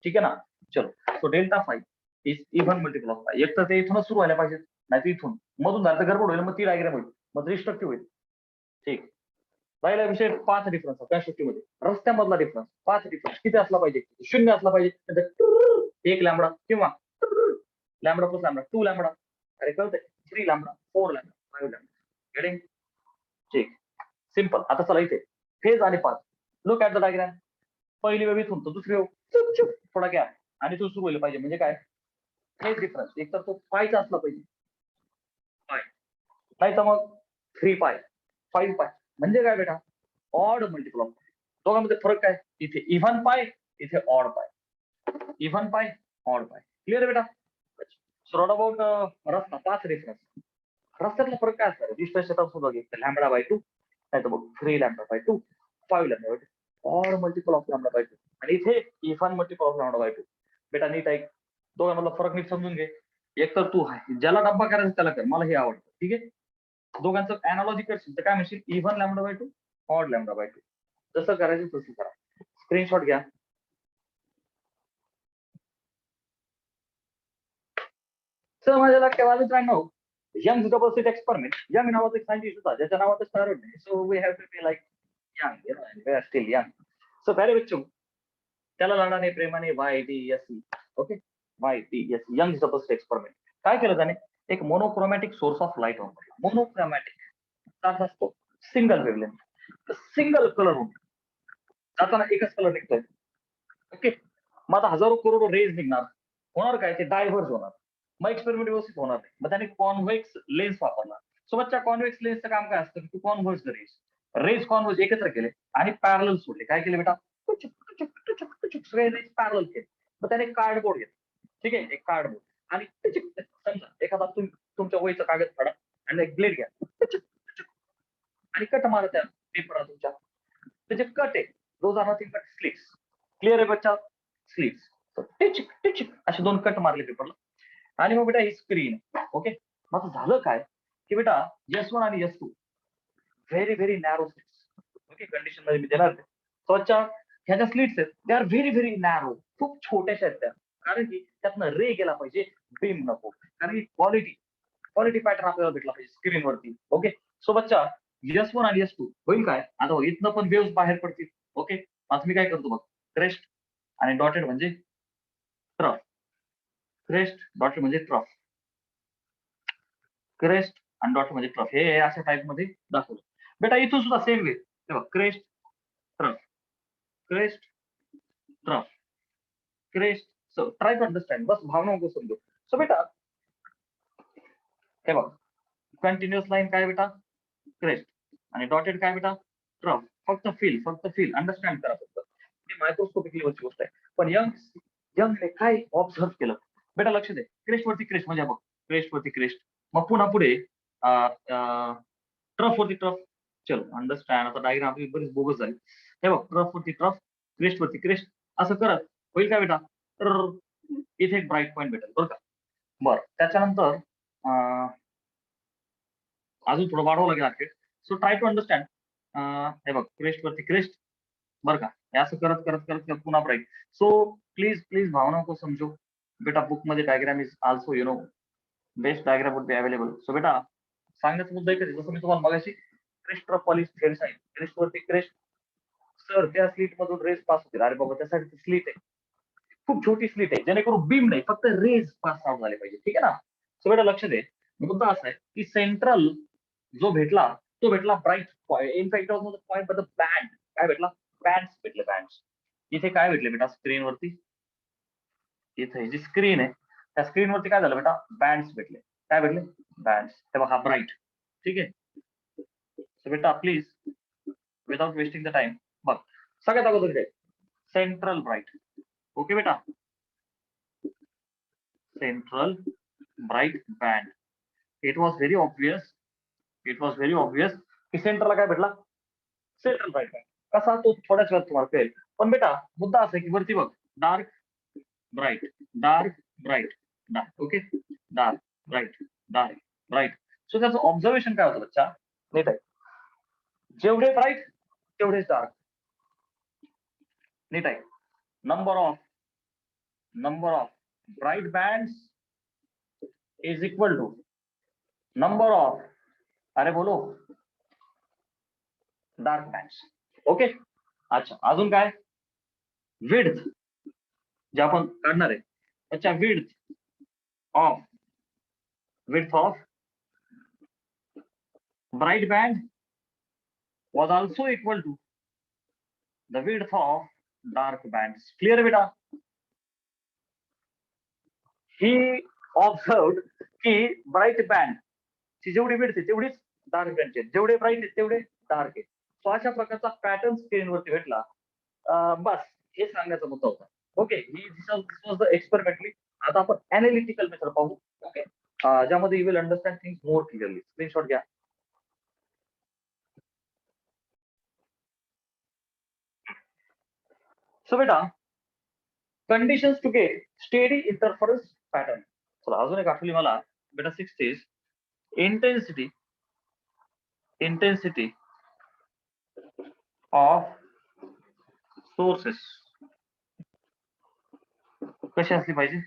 ठीक आहे ना? चलो, so delta 5 is even multiple of पाय. एक तर ते इथूनच सुरू व्हायला पाहिजे, नाही तर इथून मधून झालं तर गडबड होईल, मग ती डायग्राम होईल, मग डिस्ट्रक्टिव्ह होईल. ठीक, राहिला विषय 5 डिफरन्स कन्स्ट्रक्टिव्ह मध्ये. रस्त्यामधला डिफरन्स 5 डिफरन्स किती असला पाहिजे? 0 असला पाहिजे, 1 लॅम्बडा किंवा लॅम्बडा प्लस लॅम्बडा 2 लॅम्बडा, अरे कळतंय, 3 लॅम्बडा 4 लॅम्बडा 5 लॅम्बडा. गेटिंग? ठीक, सिंपल. आता चला इथे फेज आणि path. Look at the diagram. पहिली वेळ इथून तर दुसरी वेळ थोडा गॅप आणि तो सुरू व्हायला पाहिजे. म्हणजे काय? फेज डिफरन्स एक तर तो पायचा असला पाहिजे, पाय, नाही तर मग 3π, 5π. म्हणजे काय बेटा? ऑड मल्टिपल ऑफ पाय. दोघांमध्ये फरक काय? इथे इव्हन पाय, इथे ऑड पाय. इव्हन पाय, ऑड पाय. क्लिअर बेटा? सो अबाउट रस्ता, पाच रेफरन्स. रस्त्यातला फरक काय असणार? डिस्टन्स येतात सुद्धा घेतलं लॅम्बडा बाय 2, नाही तर मग 3 lambda by 2, 5 lambda by 2, odd multiple of lambda by 2, आणि इथे even multiple of lambda by 2. बेटा नीट ऐक, दोघांमधला फरक नीट समजून घे. एक तर तू आहे, ज्याला डब्बा करायचा त्याला कर, मला हे आवडतं. ठीक आहे, दोघांचं अनालॉजी करशील तर काय म्हणशील? Even lambda by 2, odd lambda by 2. जसं करायचं तसं करा. स्क्रीनशॉट घ्या. सर माझ्या लक्षात मित्रांनो, Young double slit experiment. Young नावाचा एक सायंटिस्ट होता ज्याच्या नावाचं स्टार नाही. So we have to be like Young, you know, we are still young. So पहले बच्चों, त्याला लाडाने प्रेमाने YTSE, okay, YTSE, Young double slit experiment. काय केलं त्याने? एक मोनोक्रोमॅटिक सोर्स ऑफ लाईट वापरला. मोनोक्रोमॅटिक अर्थ असतो सिंगल वेवलेंथ. तर सिंगल कलर होऊन जाताना एकच कलर निघतोय. ओके, मग आता हजारो करोड रेज निघणार, होणार काय? ते डायव्हर्ज होणार, मग एक्सपेरिमेंट व्यवस्थित होणार नाही. मग त्याने कॉन्व्हेक्स लेन्स वापरला. सोबतच्या कॉन्व्हेक्स लेन्सचं काम काय असतं? की converge the rays, rays converge एकत्र केले आणि पॅरल सोडले. काय केले बेटा? सगळे रेज पॅरल केले. मग त्याने कार्डबोर्ड घेतला. ठीक आहे, एक कार्डबोर्ड, आणि समजा एखादा तुमच्या वहीचा कागद फाडा आणि एक ब्लेड घ्या आणि कट मारा त्या पेपरला तुमच्या. त्याचे कट आहे, रोज नथिंग बट स्लिट्स. क्लिअर आहे बच्चा? स्लिट्स. असे 2 कट मारले पेपरला, आणि मग बेटा ही स्क्रीन. ओके, मग झालं काय की बेटा S1 आणि S2 very very narrow slits. Okay, condition मध्ये मी देणार ते. स्वतःच्या ह्या ज्या स्लिट्स आहेत त्या आर व्हेरी व्हेरी नॅरो, खूप छोट्याशा आहेत त्या, कारण की त्यातनं रे गेला पाहिजे, बीम नको. कारण की क्वालिटी पॅटर्न आपल्याला भेटला पाहिजे स्क्रीनवरती. ओके, सो बच्चा S1 आणि S2 होईल काय? आता इथनं पण वेव्स बाहेर पडतील. ओके, आता मी काय करतो बघ, क्रेस्ट आणि डॉटेड म्हणजे ट्रफ, क्रेस्ट डॉटेड म्हणजे ट्रफ, क्रेस्ट आणि डॉट म्हणजे ट्रफ, हे अशा टाइप मध्ये दाखवलं. बेटा इथून सुद्धा सेम वे, तेव्हा crest trough, crest trough, crest. So try to understand, बस भावना को समजो. सो बेटा हे बघ, कंटिन्युअस लाईन काय बेटा? क्रेस्ट, आणि डॉटेड काय बेटा? ट्रफ. फक्त फील अंडरस्टँड करा फक्त. ही मायक्रोस्कोपिक लेवलची गोष्ट आहे. पण यंगने काय ऑब्झर्व केलं बेटा? लक्ष दे, क्रेस्ट वरती क्रेस्ट म्हणजे बघ, क्रेस्ट वरती क्रेस्ट, मग पुन्हा पुढे ट्रफ वरती ट्रफ. चलो अंडरस्टँड. आता डायग्राम आपली बरीच बोगस झाली. हे बघ, ट्रफ वरती ट्रफ, क्रेस्ट वरती क्रेस्ट, असं करत होईल का बेटा? तर इथे एक ब्राईट पॉईंट भेटेल बरं का. बरं, त्याच्यानंतर अजून थोडं वाढवावं लागेल आणखी. So try to understand. हे बघ, क्रेस्ट वरती क्रेस्ट बरं का, हे असं करत करत करत करत पुन्हा ब्राईट. सो प्लीज प्लीज भावना को समजो बेटा, बुक मध्ये diagram is also best diagram would be available. So बेटा, सांगण्याचा मुद्दा एकच आहे, जसं मी तुम्हाला मगाशी क्रेस्ट ऑफ पॉलिश थेरी सांगितलं, क्रेस्ट वरती क्रेस्ट. सर त्या स्लीट मधून रेस पास होतील. अरे बाबा, त्यासाठी स्लीट आहे, खूप छोटी स्लीट आहे, जेणेकरून बीम नाही, फक्त रेज पास आउट झाले पाहिजे. ठीक आहे ना? सो बेटा लक्ष दे, मुद्दा असा आहे की सेंट्रल जो भेटला तो भेटला ब्राईट पॉईंट. इनफॅक्ट पॉईंट बद्दल बँड काय भेटला? बँड्स भेटले, बँड्स. इथे काय भेटले बेटा स्क्रीनवरती? इथे जी स्क्रीन आहे त्या स्क्रीनवरती काय झालं बेटा? बँड्स भेटले. काय भेटले? बँड्स. तेव्हा हा ब्राईट. ठीक आहे. सो बेटा please without wasting the time, बघ सगळ्यात अगोदर काय? Central bright. ओके बेटा, central bright band. It was very obvious, it was very obvious की सेंटरला काय भेटला? Central bright band. कसा? तो थोड्याच वेळात तुम्हाला कळेल. पण बेटा मुद्दा असा आहे की वरती बघ, dark bright, dark bright, dark. Okay, dark bright, dark bright. So त्याचं ऑब्झर्वेशन काय होतं बच्चा? नीट आहे, जेवढे ब्राईट तेवढेच डार्क. नीट आहे. Number of bright bands is equal to number of, अरे बोलो, डार्क बँड्स. ओके. अच्छा, अजून काय? विड्थ जे आपण काढणार आहे. अच्छा, width of bright band was also equal to the width of dark bands. Clear बेटा? He observed की ब्राईट बँड ची जेवढी विड्थ आहे तेवढीच डार्क बँडची, जेवढे ब्राईट आहे तेवढे डार्क आहे. सो अशा प्रकारचा पॅटर्न स्क्रीनवरती भेटला. बस हे सांगण्याचा मुद्दा होता. Okay, this was the experimentally. आता आपण अनालिटिकल मेथड पाहू. ओके, ज्यामध्ये you will understand things more clearly. Screenshot घ्या. सो बेटा, conditions to get steady interference pattern. चला अजून एक आठवली मला बेटा. 6 इंटेन्सिटी ऑफ सोर्सेस कशी असली पाहिजे?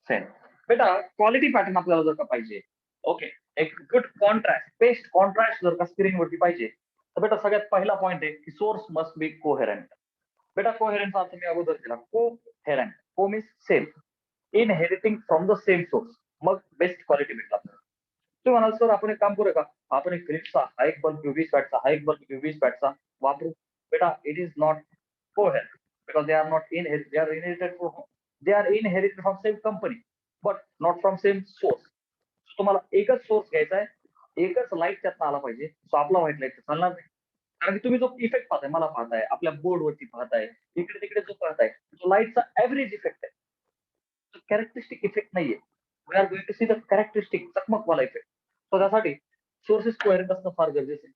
सेम. बेटा क्वालिटी पॅटर्न आपल्याला जर का पाहिजे, ओके, एक गुड कॉन्ट्रास्ट, बेस्ट कॉन्ट्रास्ट जर का स्क्रीनवरती पाहिजे, तर बेटा सगळ्यात पहिला पॉईंट आहे की सोर्स मस्ट बी कोहेरंट. बेटा कोहेरंटचा अर्थ मी अगोदर केला. कोहेरंट, को means same, inheriting from the same source. मग बेस्ट क्वालिटी भेटला आपल्याला. तुम्ही म्हणाल सर आपण एक काम करूया का, आपण एक फिलिप्सचा हा एक बल्ब 20 वॅटचा, हा एक बल्ब 20 वॅटचा वापरू? बेटा it is not coherent because they are not inherited, they are inherited from same company but not from same source. तुम्हाला एकच सोर्स घ्यायचा आहे, एकच लाईट त्यातनं आला पाहिजे. सो आपला व्हाईट लाईट चालणार नाही, कारण की तुम्ही जो इफेक्ट पाहताय, मला पाहताय, आपल्या बोर्डवरती पाहताय, इकडे तिकडे जो पाहताय, तो लाईटचा ऍव्हरेज इफेक्ट आहे, कॅरेक्टरिस्टिक इफेक्ट नाहीये. We are going to see the characteristic चकमकवाला इफेक्ट. सो त्यासाठी सोर्सेस कोहेरंट असणं फार गरजेचं आहे.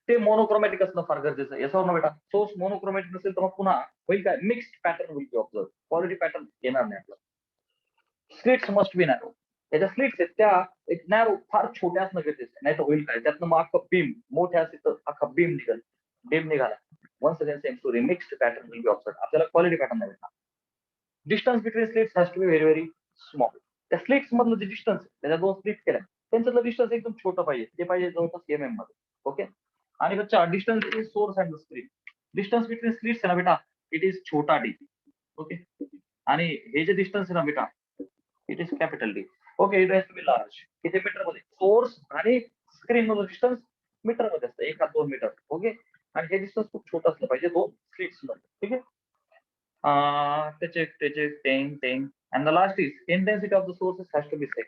ते मोनोक्रोमॅटिक असणं फार गरजेचं आहे. याच्यावर बेटा सोर्स मोनोक्रोमॅटिक नसेल तर मग पुन्हा होईल काय? मिक्स्ड पॅटर्न होईल की ऑब्झर्व, क्वालिटी पॅटर्न येणार नाही आपल्याला. Slits must be narrow. त्याच्या स्लिट्स आहेत त्या एक नॅरो, फार छोट्या असणं गरजेचं आहे, नाही तर होईल काय? त्यातनं मग अख्खा बीम, मोठ्या असेल तर अख्खा बीम निघाल, बीम निघाला. Once again same story, mixed pattern will be observe. आपल्याला क्वालिटी पॅटर्न नाही भेटणार. Distance between slits has to be very very small. त्या स्लिट्स मधलं जे डिस्टन्स, त्याच्या 2 स्लिट केल्या, त्यांच्यातलं डिस्टन्स एकदम छोटं पाहिजे, ते पाहिजे जवळपास एमएम मध्ये. ओके. आणि बच्चा distance between source and the screen, distance between slits आहे ना बेटा, इट इज छोटा डी. ओके. आणि हे जे डिस्टन्स आहे ना बेटा, it is capital D. Okay, it has to be large. किती मीटर मध्ये? सोर्स आणि स्क्रीन मधलं डिस्टन्स मीटर मध्ये असतं, 1 2 मीटर. ओके. आणि हे डिस्टन्स खूप छोटं असलं पाहिजे 2 स्लिट्स मध्ये. ठीक आहे. Ten. And the last is intensity of the sources has to be same.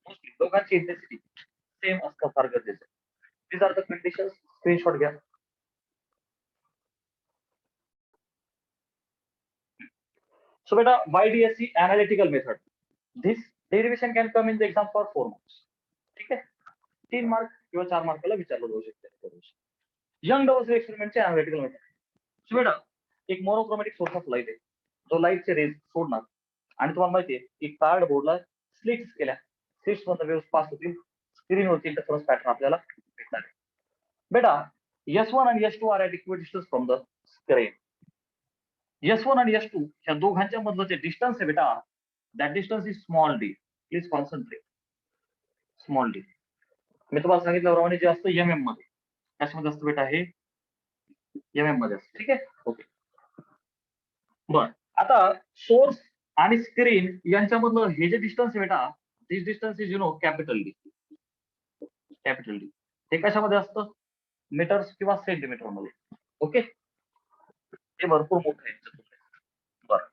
Mostly दोघांची इंटेन्सिटी सेम असणं फार गरजेचं आहे. These are the conditions. Screenshot घ्या. So beta, YDSC analytical method. This derivation can come in the exam for 4 marks. ठीक आहे, 3 मार्क किंवा 4 मार्काला विचारलं जाऊ शकते. यंग डबल एक्सपेरिमेंटचे अनालिटिकल मेथड. सो बेटा एक मोनोक्रोमॅटिक सोर्स ऑफ लाईट आहे, जो लाईटचे रेज सोडणार आणि तुम्हाला माहिती आहे की कार्ड बोर्डला स्लिट्स केल्या, स्लिट्स मधून वेव्स पास होतील, स्क्रीनवरती इंटरफरन्स पॅटर्न आपल्याला भेटणार आहे. बेटा S1 आणि S2 are at equal distance from the screen. S1 आणि S2 ह्या दोघांच्या मधलं जे डिस्टन्स आहे बेटा, that distance is small d. Please concentrate. Small d मी तुम्हाला सांगितल्याप्रमाणे जे असतं MM मध्ये, त्याच्यामध्ये असतं बेटा हे MM मध्ये असतं. ठीक आहे, ओके. बर, आता सोर्स आणि स्क्रीन यांच्यामधलं हे जे डिस्टन्स आहे बेटा, this distance is capital D. Capital D हे कशामध्ये असतं? मीटर्स किंवा सेंटीमीटर मध्ये. ओके, हे भरपूर मोठं आहे. बर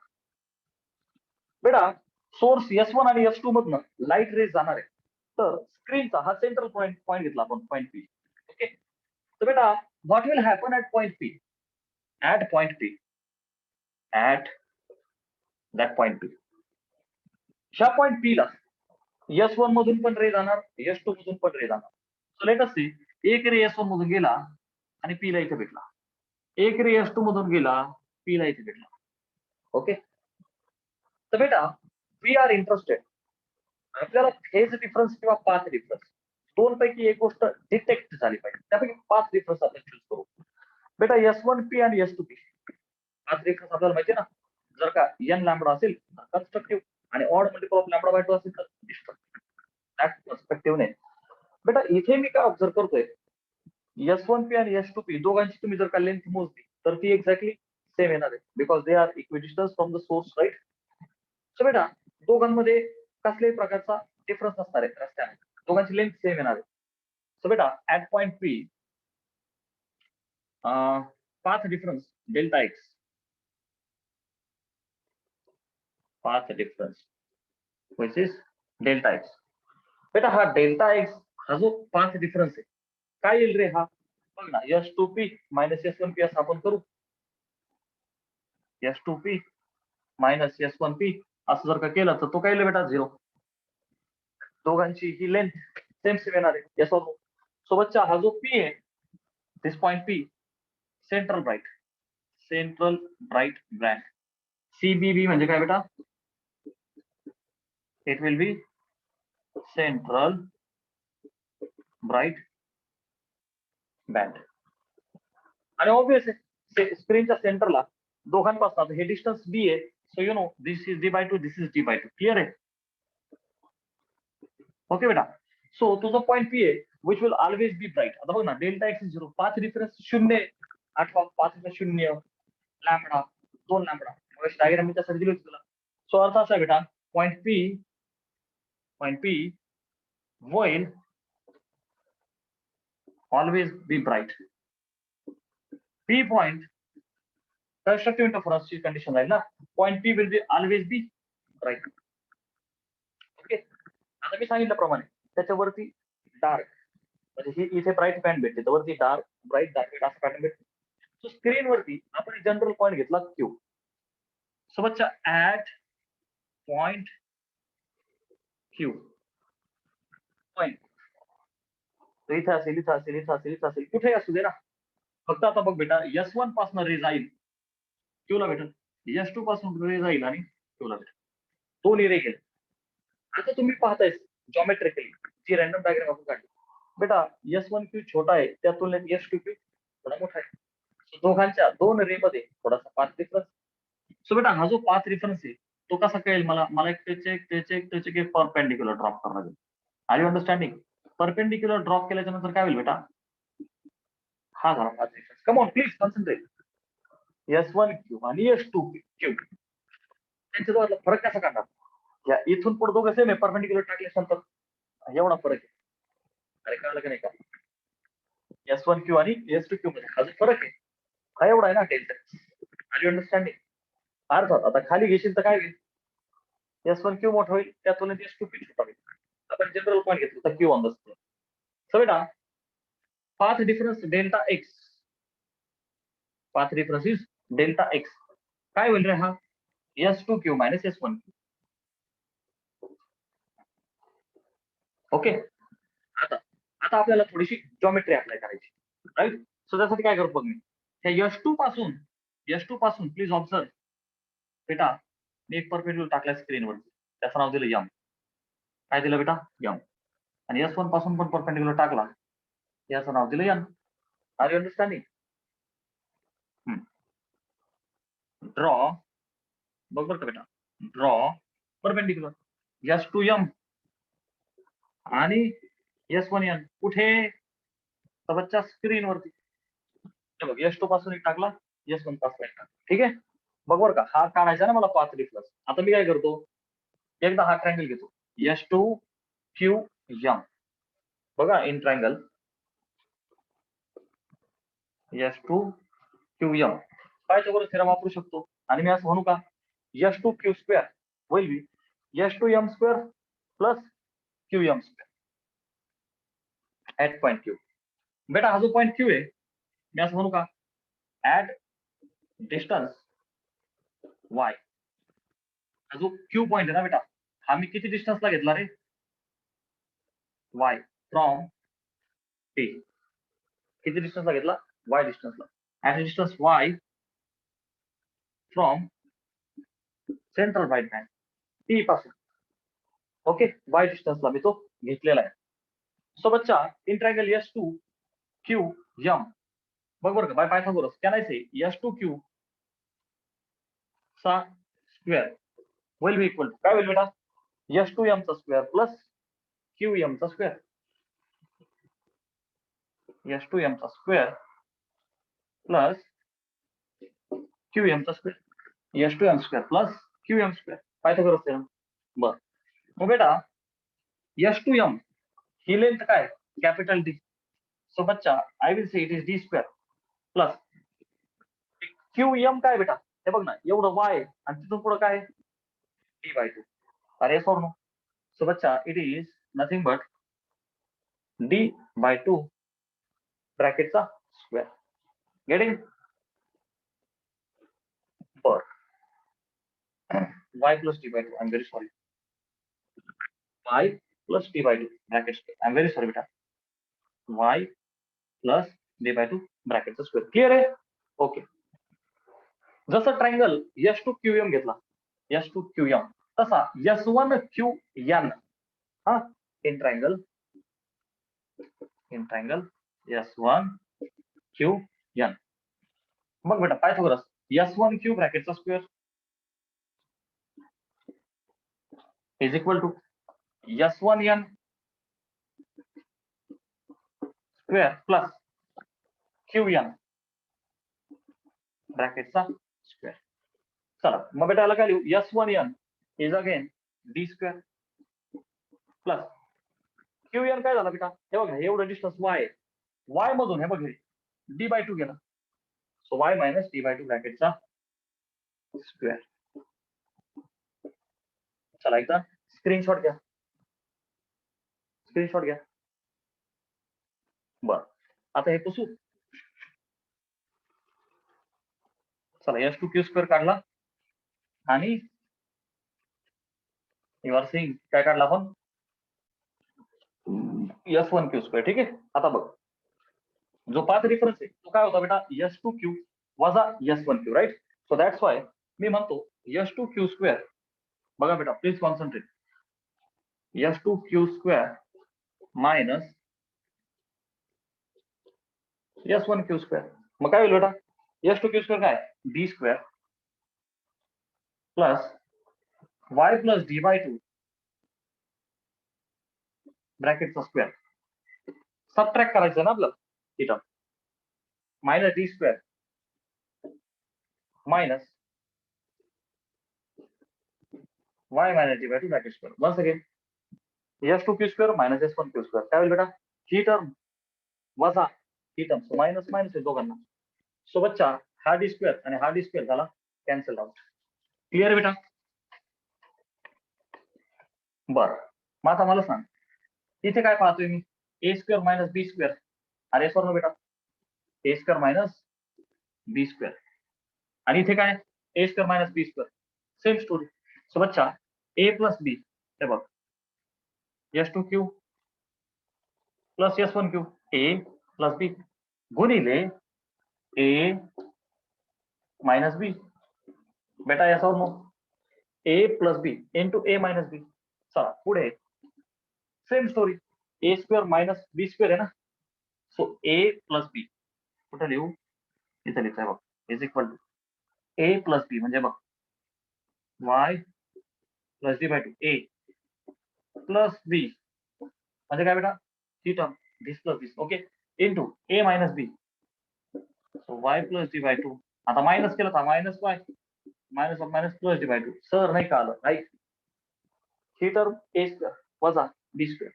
बेटा सोर्स S1 आणि S2 मधनं लाईट रेज जाणार आहे, तर स्क्रीनचा हा सेंट्रल पॉईंट घेतला आपण, पॉईंट P. ओके, तर बेटा what will happen at point P? At point P, at that point P, ह्या पॉईंट P ला S1 मधून पण रे जाणार, S2 मधून पण रे जाणार. सो लेट अस सी, एक रे S1 मधून गेला आणि P ला इथे भेटला, एक रे S2 मधून गेला, P ला इथे भेटला. ओके, तर बेटा वी आर इंटरेस्टेड, आपल्याला फेज डिफरन्स किंवा पाथ डिफरन्स दोन पैकी एक गोष्ट डिटेक्ट झाली पाहिजे, त्यापैकी पाथ डिफरन्स आपण चूज करू. बेटा S1P आणि S2P पाथ डिफरन्स आपल्याला माहिती आहे ना, जर का n लॅम्बडा असेल तर कन्स्ट्रक्टिव्ह आणि odd multiple of lambda by 2 असेल तर डिस्ट्रक्टिव्ह. दॅट पर्स्पेक्टिव्हने बेटा इथे मी काय ऑब्झर्व करतोय, S1P आणि S2P दोघांची तुम्ही जर का लेंथ मोजली तर ती एक्झॅक्टली सेम येणार आहे, because they are equidistance from the source, right. So बेटा दोघांमध्ये कसल्याही प्रकारचा डिफरन्स नसणार आहे रस्त्याने, दोघांची लेंथ सेम येणार आहे. सो बेटा at point P path difference delta x, path difference which is delta x. बेटा हा डेल्टा एक्स हा जो पाथ डिफरन्स आहे काय येईल रे, हा बघ ना, S2P मायनस S1P असं आपण करू. S2P मायनस S1P असं जर का केलं तर तो काय येईल बेटा, 0. दोघांची ही लेंथ सेम सेम येणार आहे, येस और नो. सोबतचा हा जो P आहे, this point P, central bright, central bright brand. CBB म्हणजे काय बेटा, it will be central bright band. आणि ऑब्वियस आहे स्क्रीनच्या सेंटरला दोघांपासून हे डिस्टन्स B आहे, so you know this is D/2, this is D/2. Clear आहे? ओके बेटा, सो तुझा पॉइंट P आहे which will always be bright. आता बघ ना, डेल्टा एक्स 0, पाथ डिफरन्स 0, आठवा पाथ 0, लॅम्बडा 2 लॅम्बडा. डायग्राम मी त्यासाठी दिली होती तुला. सो अर्थ असा बेटा, point P will always be bright. P point constructive interference ची कंडिशन राहील ना, point P will be always be bright. Okay, आता मी सांगितल्याप्रमाणे त्याच्यावरती डार्क म्हणजे ही इथे ब्राईट बँड भेटते, त्यावरती डार्क ब्राईट डार्क असं पॅटर्न भेटते. सो स्क्रीन वरती आपण जनरल पॉइंट घेतला Q. सोबतच्या ऍट पॉइंट Q पॉइंट इथे असेल, इथं असेल, इथं असेल, इथं असेल, कुठेही असू दे ना. फक्त आता बघ बेटा, S1 पासून रे जाईल Q ला भेटेल, S2 पासून रे जाईल आणि Q ला भेटेल, दोन्ही रे गेले. आता तुम्ही पाहताय जॉमेट्रिकली जी रॅन्डम डायग्राम आपण काढली बेटा, S1Q छोटा आहे त्या तुलनेत S2Q थोडा मोठा आहे. दोघांच्या दोन रे मध्ये थोडासा पाथ डिफरन्स. सो बेटा हा जो पाथ डिफरन्स आहे तो कसा कळेल, मला एक त्याचे एक परपेंडिक्युलर ड्रॉप करणार आहे. Are you understanding? Perpendicular drop केल्याच्या नंतर काय होईल बेटा, हा झाला path difference. Come on please concentrate. S1Q आणि S2Q त्यांच्याजवळ फरक कसा काढणार? या इथून पुढे दोघं सेम आहे, परपेंडिक्युलर टाकल्यानंतर एवढा फरक आहे. अरे कळलं की नाही का? S1Q आणि S2Q मध्ये हा जो फरक आहे हा एवढा आहे ना, डेल्टा. R you understanding? अर्थात आता खाली घेशील तर काय होईल, S1Q मोठा होईल, त्या तुलनेत S2P छोटा होईल. आपण जनरल पॉईंट घेतलं तर Q on the screen. So बेटा path difference delta x, path difference is delta x. काय होईल रे हा, S2Q मायनस S1Q. ओके. आता आता आपल्याला थोडीशी जॉमेट्री अप्लाय करायची, राईट. सो त्यासाठी काय करतो मी, त्या S2 पासून प्लीज ऑब्झर्व बेटा, मी एक परपेंडिक्युलर टाकलाय स्क्रीनवर, त्याचं नाव दिलं यम. काय दिलं बेटा, यम. आणि S1 पासून पण परपेंडिक्युलर टाकला, याचं नाव दिलं यन. Are you understanding? ड्रॉ, बरोबर का बेटा, ड्रॉ परपेंडिक्युलर S2M आणि S1N कुठे, तर बच्चा स्क्रीनवरती. हे बघ, S2 पासून एक टाकला, S1 पासून एक टाकला, ठीक आहे. बघ बरं का, हा काढायचा ना मला पाथ रिफ्लक्स. आता मी काय करतो, एकदा हा ट्रायंगल घेतो, S2QM. बघा, in triangle S2QM Pythagoras theorem वापरू शकतो. आणि मी असं म्हणू का, S2Q² will be S2M² plus QM² at point Q. बेटा हा जो पॉइंट Q आहे, मी असं म्हणू का, ऍट डिस्टन्स Y. हा जो Q पॉइंट आहे ना बेटा, हा मी किती डिस्टन्सला घेतला रे, Y फ्रॉम T. किती डिस्टन्सला घेतला, Y डिस्टन्सला. At distance Y from central right hand T पासून. ओके, Y डिस्टन्सला मी तो घेतलेला आहे. सो बच्चा, इन ट्रायंगल S2QM, बघ बरं का, by Pythagoras can I say S2Q चा square will be equal to काय होईल बेटा, S2M चा स्क्वेअर प्लस QM चा स्क्वेअर. S2M चा स्क्वेअर प्लस QM चा square. S2M square plus QM square, Pythagoras theorem. बर, मग बेटा S2M ही लेंथ काय, कॅपिटल D. सो बच्चा, I will say it is D square plus QM काय बेटा, हे बघ ना, एवढं Y आणि तिथून पुढे काय, D/2. अरे सॉर नो. सो बच्चा, it is nothing but D/2 ब्रॅकेटचा स्क्वेअर. गेटिंग? बर, Y plus D/2, I am very sorry, Y plus D/2 bracket square, I am very sorry बेटा, Y प्लस D/2 ब्रॅकेटचा स्क्वेअर. क्लिअर आहे? ओके. जसं ट्रायंगल S2QM घेतला, S2QM, तसा S1QN. हा, इन ट्रायंगल S1QN. मग बेटा पायथागोरस S1Q ब्रॅकेटचा square is equal to S1N square plus QN ब्रॅकेटचा स्क्वेअर. चला मग बेटा याला काय लिहू, S1N is again D square plus QN काय झाला बेटा, हे बघ एवढं डिस्टन्स Y आहे, Y मधून हे बघ D/2 गेला, सो Y मायनस D/2 ब्रॅकेटचा स्क्वेअर. चला एकदा स्क्रीनशॉट घ्या, स्क्रीनशॉट घ्या. बर, आता हे पुसू. चला S2Q² काढला आणि यू आर सीइंग काय काढला आपण, S1Q². ठीक आहे. आता बघ, जो पाथ रिफरन्स आहे तो काय होता बेटा, S2Q वजा S1Q, right. So that's why मी म्हणतो S2Q². बघा बेटा, please concentrate. S2Q² minus S1Q². मग काय होईल बेटा, S2Q² काय, D square plus Y plus D/2 ब्रॅकेटचा स्क्वेअर. सबट्रॅक्ट करायचं ना आपल्याला, इथं minus D square minus Y minus D/2 bracket square. Once again S2Q² minus S1Q² काय होईल बेटा, ही टर्म वजा ही टर्म, सो मायनस मायनस आहे दोघांना. सो बच्चा, हा D स्क्वेअर आणि हा D स्क्वेअर झाला कॅन्सल आउट. क्लिअर बेटा? बर, मग आता मला सांग, इथे काय पाहतोय मी, A² मायनस B². अरे सर बेटा, A² मायनस B². आणि इथे काय, A² minus B². Same story. So बच्चा, A प्लस B, हे बघ S2Q plus S1Q A plus B गुणिले A माइनस B बेटा yes or no? A plus B into A minus B. चला पुढे same story A square minus B square आहे ना. सो A प्लस B कुठे लिहू? इथे लिहितोय बघ is equal to A plus B म्हणजे बघ y plus D by 2 A plus B म्हणजे काय बेटा ही term this plus this okay into A minus B. So y plus D by 2 आता मायनस केलं तर minus y minus of minus plus D by 2 sir नाही का आलं नाही ही टर्म A स्क्वेअर वजा B square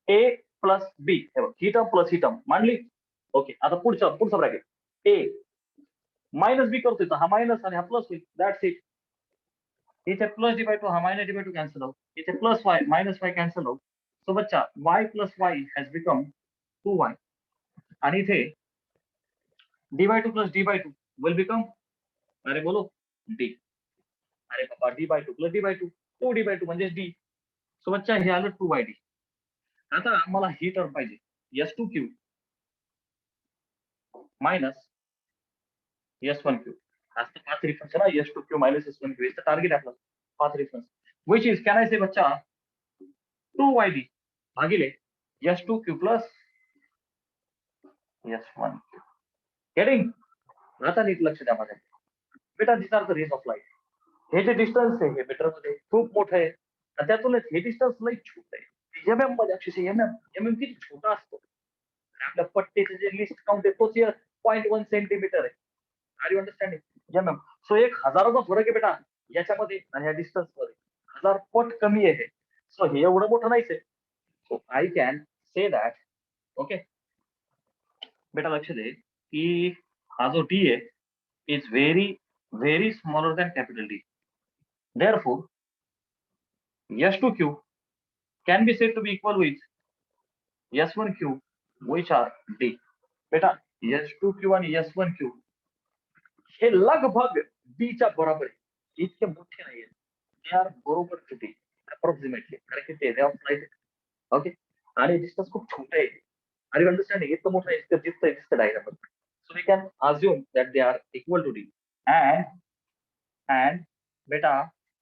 A plus B हे बघ ही टर्म प्लस ही टर्म मांडली ओके. आता पुढचा ब्रॅकेट A मायनस B करतोय तर हा मायनस आणि हा प्लस होईल दॅट्स इट. इथे प्लस डी बाय 2 हा minus D by 2 cancel out इथे plus Y minus Y cancel out. So बच्चा y plus Y has become 2y आणि इथे D by 2 plus D by 2 will become अरे बोलो डी अरे बाबा D by 2 plus D by 2 2d by 2 म्हणजे डी. सो बच्चा हे आलं 2y डी. आता आम्हाला ही टर्म पाहिजे S2Q minus S1Q. As the path reference है ना S2Q minus S1Q is the target आपला path reference which is can I say बच्चा 2YD भागिले S2Q plus S1Q. Getting? आता नीट लक्ष द्या माझ्या बेटा these are the rays of light. हे जे डिस्टन्स आहे हे मीटर मध्ये खूप मोठं आहे आणि त्यातूनच हे डिस्टन्स लई छोट आहे. एमएम मध्ये अक्षरशः एमएम किती छोटा असतो आणि आपल्या पट्टीचे जे लिस्ट काउंट आहे तोच 0.1 सेंटीमीटर आहे. Are you understanding mm. So एक हजाराचा फरक आहे बेटा याच्यामध्ये आणि या डिस्टन्स मध्ये 1000 पट कमी आहे. सो हे एवढं मोठं नाहीच आहे. So I can say that okay बेटा लक्ष दे की हा जो डी आहे is very very smaller than capital D. Therefore, S2Q can be said to be equal with S1Q which are D. बेटा S2Q आणि S1Q हे लगभग D च्या बरोबर आहे. इतके मोठे नाहीये. They are बरोबर to D approximately. कारण की ते ऑफ लाईट ओके आणि डिस्टन्स खूप छोटे आहे. आर यू अंडरस्टँडिंग इतकं मोठं आहे इतकं दिसतं diagram. So we can assume that they are equal to D and बेटा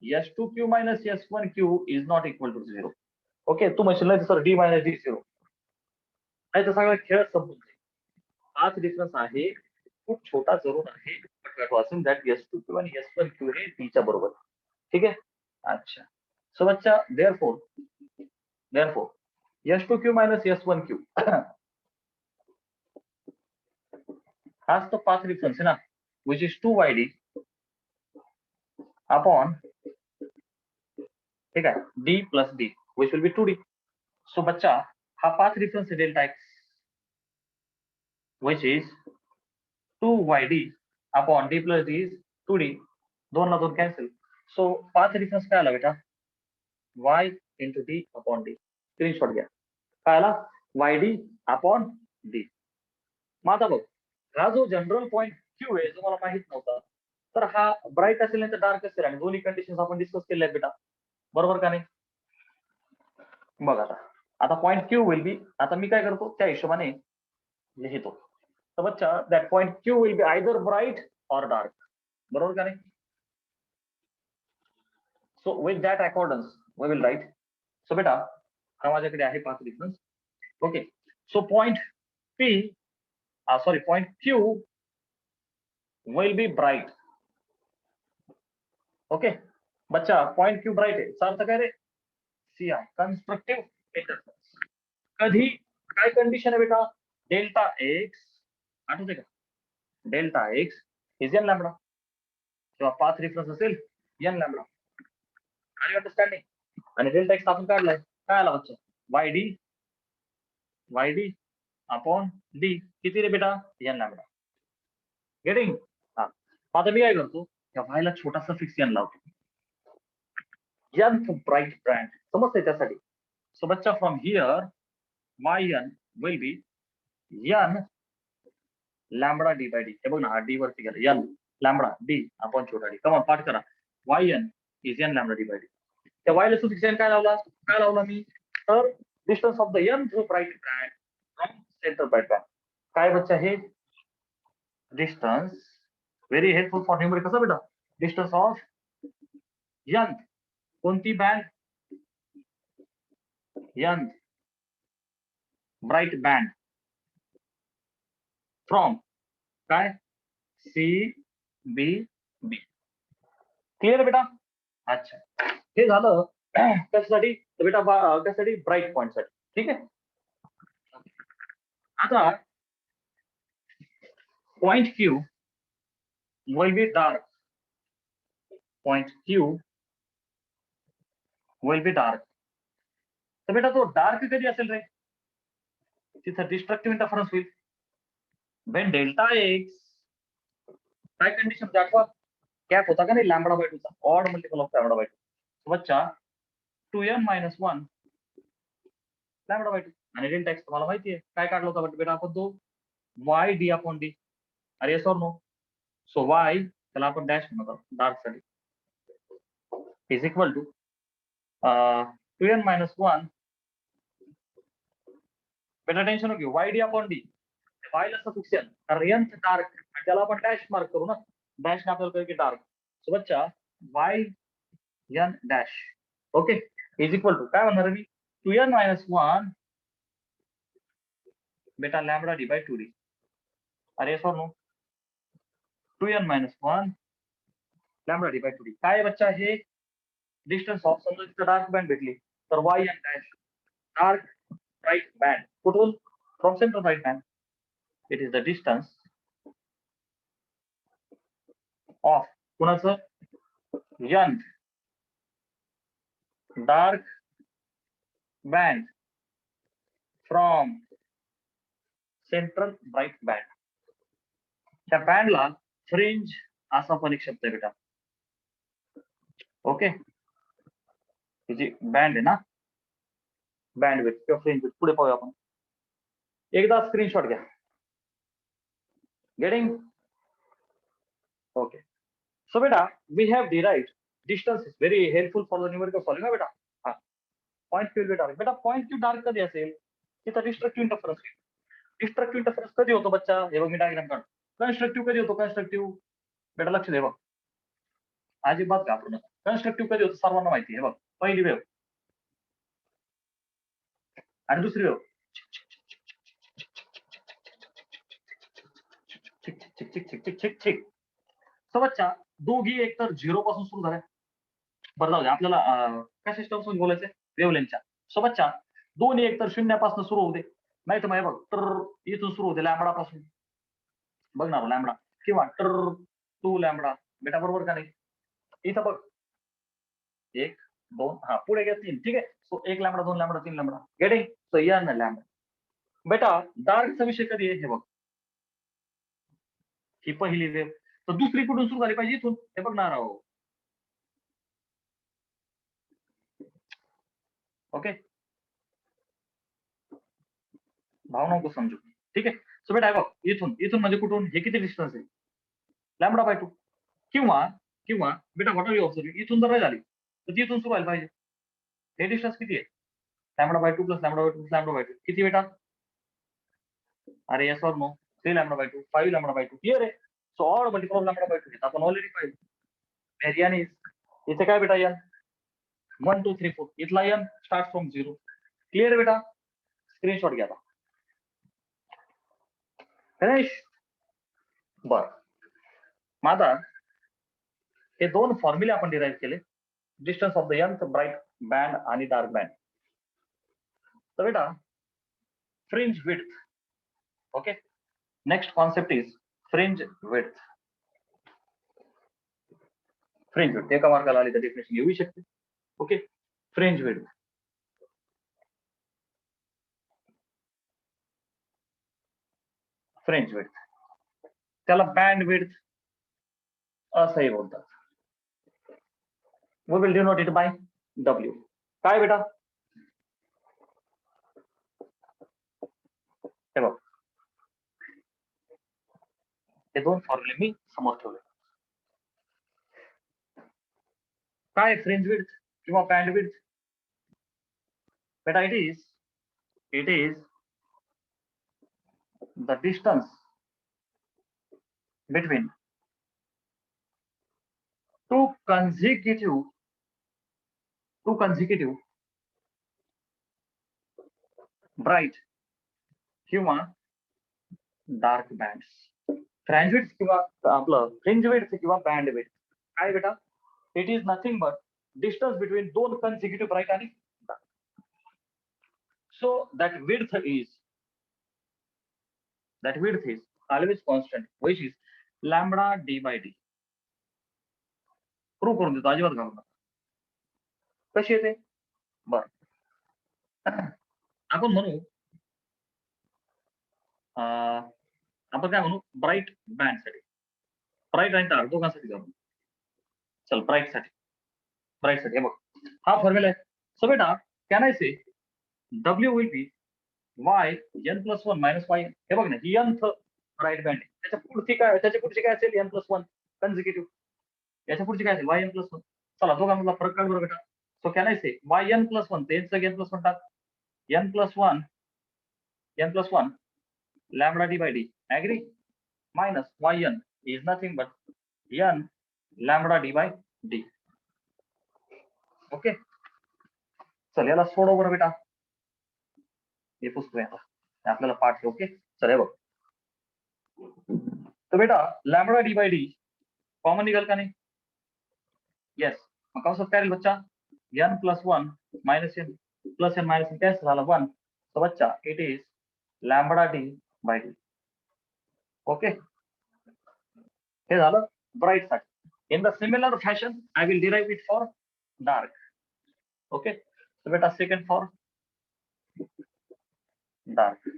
S2Q minus S1Q is not equal to 0. Okay तू म्हणशील नाही सर D minus D 0 नाही तर सगळा खेळ संपून जाईल. हाच डिफरन्स आहे खूप छोटा जरूर आहे बट वाचून दॅट S2Q आणि S1Q हे D च्या बरोबर. ठीक आहे अच्छा. सो बच्चा therefore S2Q minus S1Q हाच तो पाथ डिफरन्स आहे ना which is 2YD upon ठीक आहे D plus D which will be 2D. So बच्चा हा पाथ डिफरन्स आहे delta x which is 2YD upon D plus D is 2D. 2 ला 2 कॅन्सल. सो पाथ डिफरन्स काय आला बेटा y into D upon D. Screenshot घ्या काय आला YD upon D. मग आता बघ हा जो जनरल पॉइंट Q आहे जो मला माहित नव्हता तर हा ब्राईट असेल नाही तर डार्क असेल आणि दोन्ही कंडिशन्स आपण डिस्कस केल्या आहेत बेटा बरोबर का नाही. बघ आता पॉइंट Q विल बी आता मी काय करतो त्या हिशोबाने लिहितो. तर बच्चा that point Q will be either bright or dark बरोबर का नाही. So with that accordance we will write. So बेटा हा माझ्याकडे आहे path difference okay. So point P sorry point Q will be bright okay. बच्चा पॉइंट Q ब्राईट आहे अर्थ काय रे CI कन्स्ट्रक्टिव्ह इंटरफेरेन्स. कधी काय कंडिशन आहे बेटा डेल्टा एक्स आठवते का delta x is n lambda किंवा पाथ डिफरन्स असेल n lambda. Are you understanding. आणि डेल्टा एक्स आपण काढलाय काय आला बच्चा YD अपॉन D किती रे बेटा एन लॅम्बडा. गेटिंग. हा आता मी काय करतो या व्हायला छोटासा फिक्स एन लावतो एन ब्राईट ब्रँड समजतंय त्यासाठी. सो बच्चा from here YN will be n lambda D by D. हे बघ ना हा D वरती गेला एन लॅम्बडा D अपॉन छोटा D. कमान पाठ करा YN is n lambda D by D. त्या वायला सुफिक्स एन काय लावला मी तर distance of the n through bright band centre bright band. काय बच्चा हे डिस्टन्स व्हेरी हेल्पफुल फॉर न्यूमरिक. कसं बेटा डिस्टन्स ऑफ यंथ कोणती band nth bright band from काय सी बी बी. क्लिअर बेटा. अच्छा हे झालं कशासाठी तर बेटा कशासाठी ब्राइट पॉइंट साठी. ठीक आहे. आता point Q will be dark. Point Q will be dark. तर बेटा तो डार्क कधी असेल रे तिथं डिस्ट्रक्टिव्ह इंटरफरन्स होईल. वेन डेल्टा एक्स काय कंडिशन दाखवा कॅप होता का नाही लॅम्बडा बाय 2 चा odd multiple of lambda by 2. बच्चा 2n - 1 लॅम्बडा बाय 2 आणि डेल्टा एक्स तुम्हाला माहिती आहे काय काढला होता बेटा आपण तो y d अपॉन d. अरे येस और नो. सो y त्याला आपण डॅश म्हणतो डार्क साठी इज इक्वल टू 2n - 1 बेटा टेन्शन नको y d upon d. y ला सफिक्शन कारण nth डार्क आणि त्याला आपण डॅश मार्क करू ना. डॅश ने आपल्याला कळेल की डार्क. सो बच्चा y n dash okay is equal to काय म्हणणार मी 2n - 1 बेटा लॅम्बडा d बाय 2d. अरे येस और no 2n - 1 lambda d bye 2d. काय बच्चा हे डिस्टन्स ऑफ समजा तिथं डार्क बँड भेटली तर y n dash dark bright band कुठून from centre bright band. It is the distance of कुणाचं n dark band from central bright band. त्या बँडला फ्रिंज असा पण एक शब्द आहे बेटा. ओके जी बँड आहे ना बँड विथ किंवा फ्रिंज विथ पुढे पाहूया आपण. एकदा स्क्रीनशॉट घ्या. Getting okay. सो बेटा we have derived distance is very helpful for the numerical solving. हा बेटा हा पॉइंट क्यू डार्क. बेटा पॉइंट क्यू डार्क कधी असेल तिथं डिस्ट्रक्टिव्ह इंटरफरन्स. डिस्ट्रक्टिव्ह इंटरफरन्स कधी होतो बच्चा हे बघ मी डायग्राम काढ. कन्स्ट्रक्टिव्ह कधी होतो कन्स्ट्रक्टिव्ह बेटा लक्ष दे बघ अजिबात घाबरू नका. कन्स्ट्रक्टिव्ह कधी होतो सर्वांना माहिती आहे बघ पहिली वेव आणि दुसरी वेव छिक छिक छिक छिक छिक छिक छिक. सो बच्चा दोघी एकतर झिरो पासून सुरू झाल्या. बरं जाऊ दे आपल्याला कशा टर्म्स बोलायचंय वेवलेंथच्या. सो बच्चा दोन्ही एकतर शून्यापासून सुरू होते नाही तर मग बघ तर इथून सुरू होते लॅम्बडा पासून बघ ना लॅम्बडा किंवा टर 2 लॅम्बडा बेटा बरोबर का नाही. इथं बघ 1 2 हा पुढे घ्या 3. ठीक आहे. So 1 lambda 2 lambda 3 lambda getting. So या ना लॅम्बडा. बेटा डार्कचा विषय कधी आहे हे बघ ही पहिली वेव. तर दुसरी कुठून सुरू झाली पाहिजे इथून हे बघणार आहो. ओके भाव नको समजू. ठीक आहे. सो बेटा बघ इथून इथून म्हणजे कुठून हे किती डिस्टन्स आहे लॅम्बडा बाय 2 किंवा किंवा बेटा व्हॉट आर यू ऑब्झर्विंग इथून जर नाही झाली तर ती इथून सुरू व्हायला पाहिजे. हे डिस्टन्स किती आहे lambda by 2 plus lambda by 2 plus lambda by 2 किती बेटा. अरे येस और no 3 lambda by 2 5 lambda by 2 clear आहे. So odd multiple of lambda by 2 आपण ऑलरेडी पाहिजे. एरिया इथे काय बेटा n 1 2 3 4 इथला n स्टार्ट फ्रॉम 0. क्लिअर बेटा. स्क्रीनशॉट घ्या. फिनिश. बर माझा हे दोन फॉर्म्युले आपण डिराईव्ह केले distance of the nth bright band आणि डार्क बँड. तर बेटा fringe width. Okay next concept is fringe width. Fringe width एका मार्काला आली तर डेफिनेशन येऊ शकते. Okay fringe width fringe width त्याला बँड विड्थ असंही बोलतात. We will denote it by W. काय बेटा हे बघ हे दोन फॉर्म्युले मी समोर ठेवले. काय फ्रिंज विड्थ किंवा बँड विड्थ बेटा it is the distance between two consecutive bright किंवा डार्क बँड्स. फ्रँज विड्थ किंवा आपलं फ्रिंज विड्थ किंवा बँड विड्थ काय बेटा? It is nothing but distance between दोन कन्सिक्युटिव्ह ब्राईट आणि dark. So that width is always constant, which is lambda d by d. Prove करून देतो, अजिबात घालू नका. कशी येते? बर आपण म्हणू आपण काय म्हणू ब्राईट बँड साठी, ब्राईट आणि डार्क दोघांसाठी जाऊ. चल ब्राईट साठी हे बघ हा फॉर्म्युला आहे. सो बेटा can I say W will be y n plus 1 minus y. हे बघ ना ही nth ब्राईट बँड आहे. त्याच्या पुढची काय असेल n plus 1 कन्सिक्युटिव्ह. याच्या पुढची काय असेल y n plus 1. चला दोघांमधला फरक काढ बरं बेटा. So can I say y n plus 1 ते n plus 1 टाक. n plus 1 lambda d by d. Agree? Minus yn is nothing but n lambda d by d. Okay चल याला सोडव बरं बेटा. हे पुस्तक आता आपल्याला पाठ. ओके चल हे बघ. तर बेटा lambda D by D common निघाल का नाही? येस. मग कसं काय राहील बच्चा? n plus 1 minus n plus n minus n कैसे झाला 1. तो बच्चा it is lambda D by D. Okay हे झालं ब्राईट साठी. In the similar fashion I will derive it for dark. Okay so बेटा second for dark.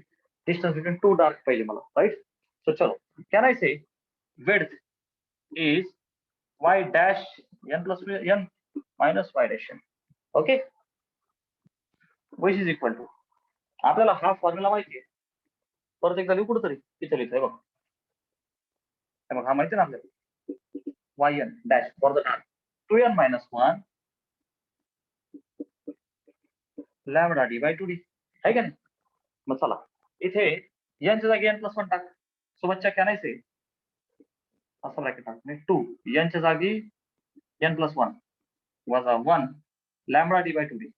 Distance between two dark पाहिजे मला, राईट? सो चलो can I say width is y dash n plus n minus y dash n. Okay which is equal to, आपल्याला हा फॉर्म्युला माहिती आहे. परत एकदा लिहू कुठेतरी इथे लिहितोय बघ. मग हा माहिती ना आपल्याला yn dash for the dark 2n minus 1 lambda D by 2d आहे का नाही? मग चला इथे n च्या जागी n plus 1 टाक. सो बच्चा कॅन आय से असं ब्रॅकेट टाक मी 2 n च्या जागी n plus 1 वजा 1 lambda D by 2d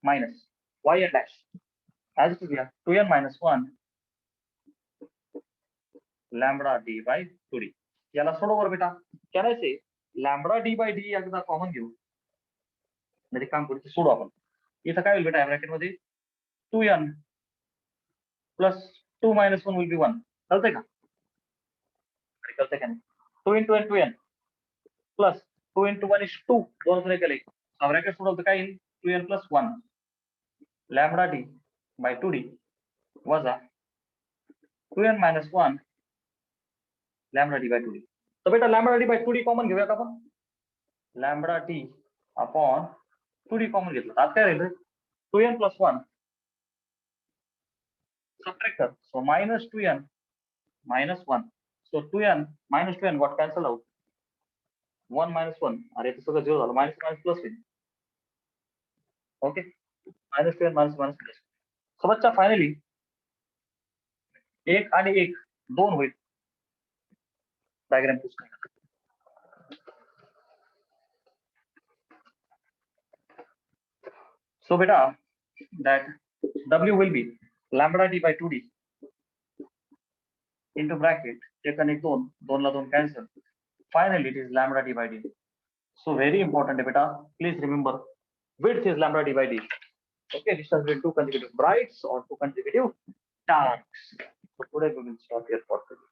minus yn dash as two दिया 2n minus 1 lambda D by 2d. याला सोडव बेटा. Can I say lambda D by d एकदा कॉमन घेऊ म्हणजे काम करू. सोडू आपण. इथं काय होईल बेटा ब्रॅकेट मध्ये 2n plus 2 minus 1 will be 1. कळतंय का? कळतंय का नाही? 2 into n 2n plus 2 into 1 is 2. दोन केले ब्रॅकेट सोडवलं तर काय येईल 2n plus 1 lambda D by 2d वजा 2n minus 1 lambda D by 2d. तर बेटा lambda D by 2d common घेऊया का आपण? Lambda D upon 2d common घेतलं आता काय राहिलं 2n plus 1 सबट्रॅक्ट कर. So minus 2n minus 1. So 2n minus 2n got cancelled out. 1 minus 1 अरे ते सगळं 0 झालं. minus minus plus होईल. Okay minus 2n minus minus plus. So बच्चा फायनली 1 आणि 1 2 होईल. डायग्राम पुस्तक. So beta that W will be lambda d by 2d into bracket 1 and 2 2 ला 2 cancel. Finally it is lambda d by d. So very important beta, please remember width is lambda d by d. Okay, distance between two consecutive brights or two consecutive darks. So today we will stop here for today.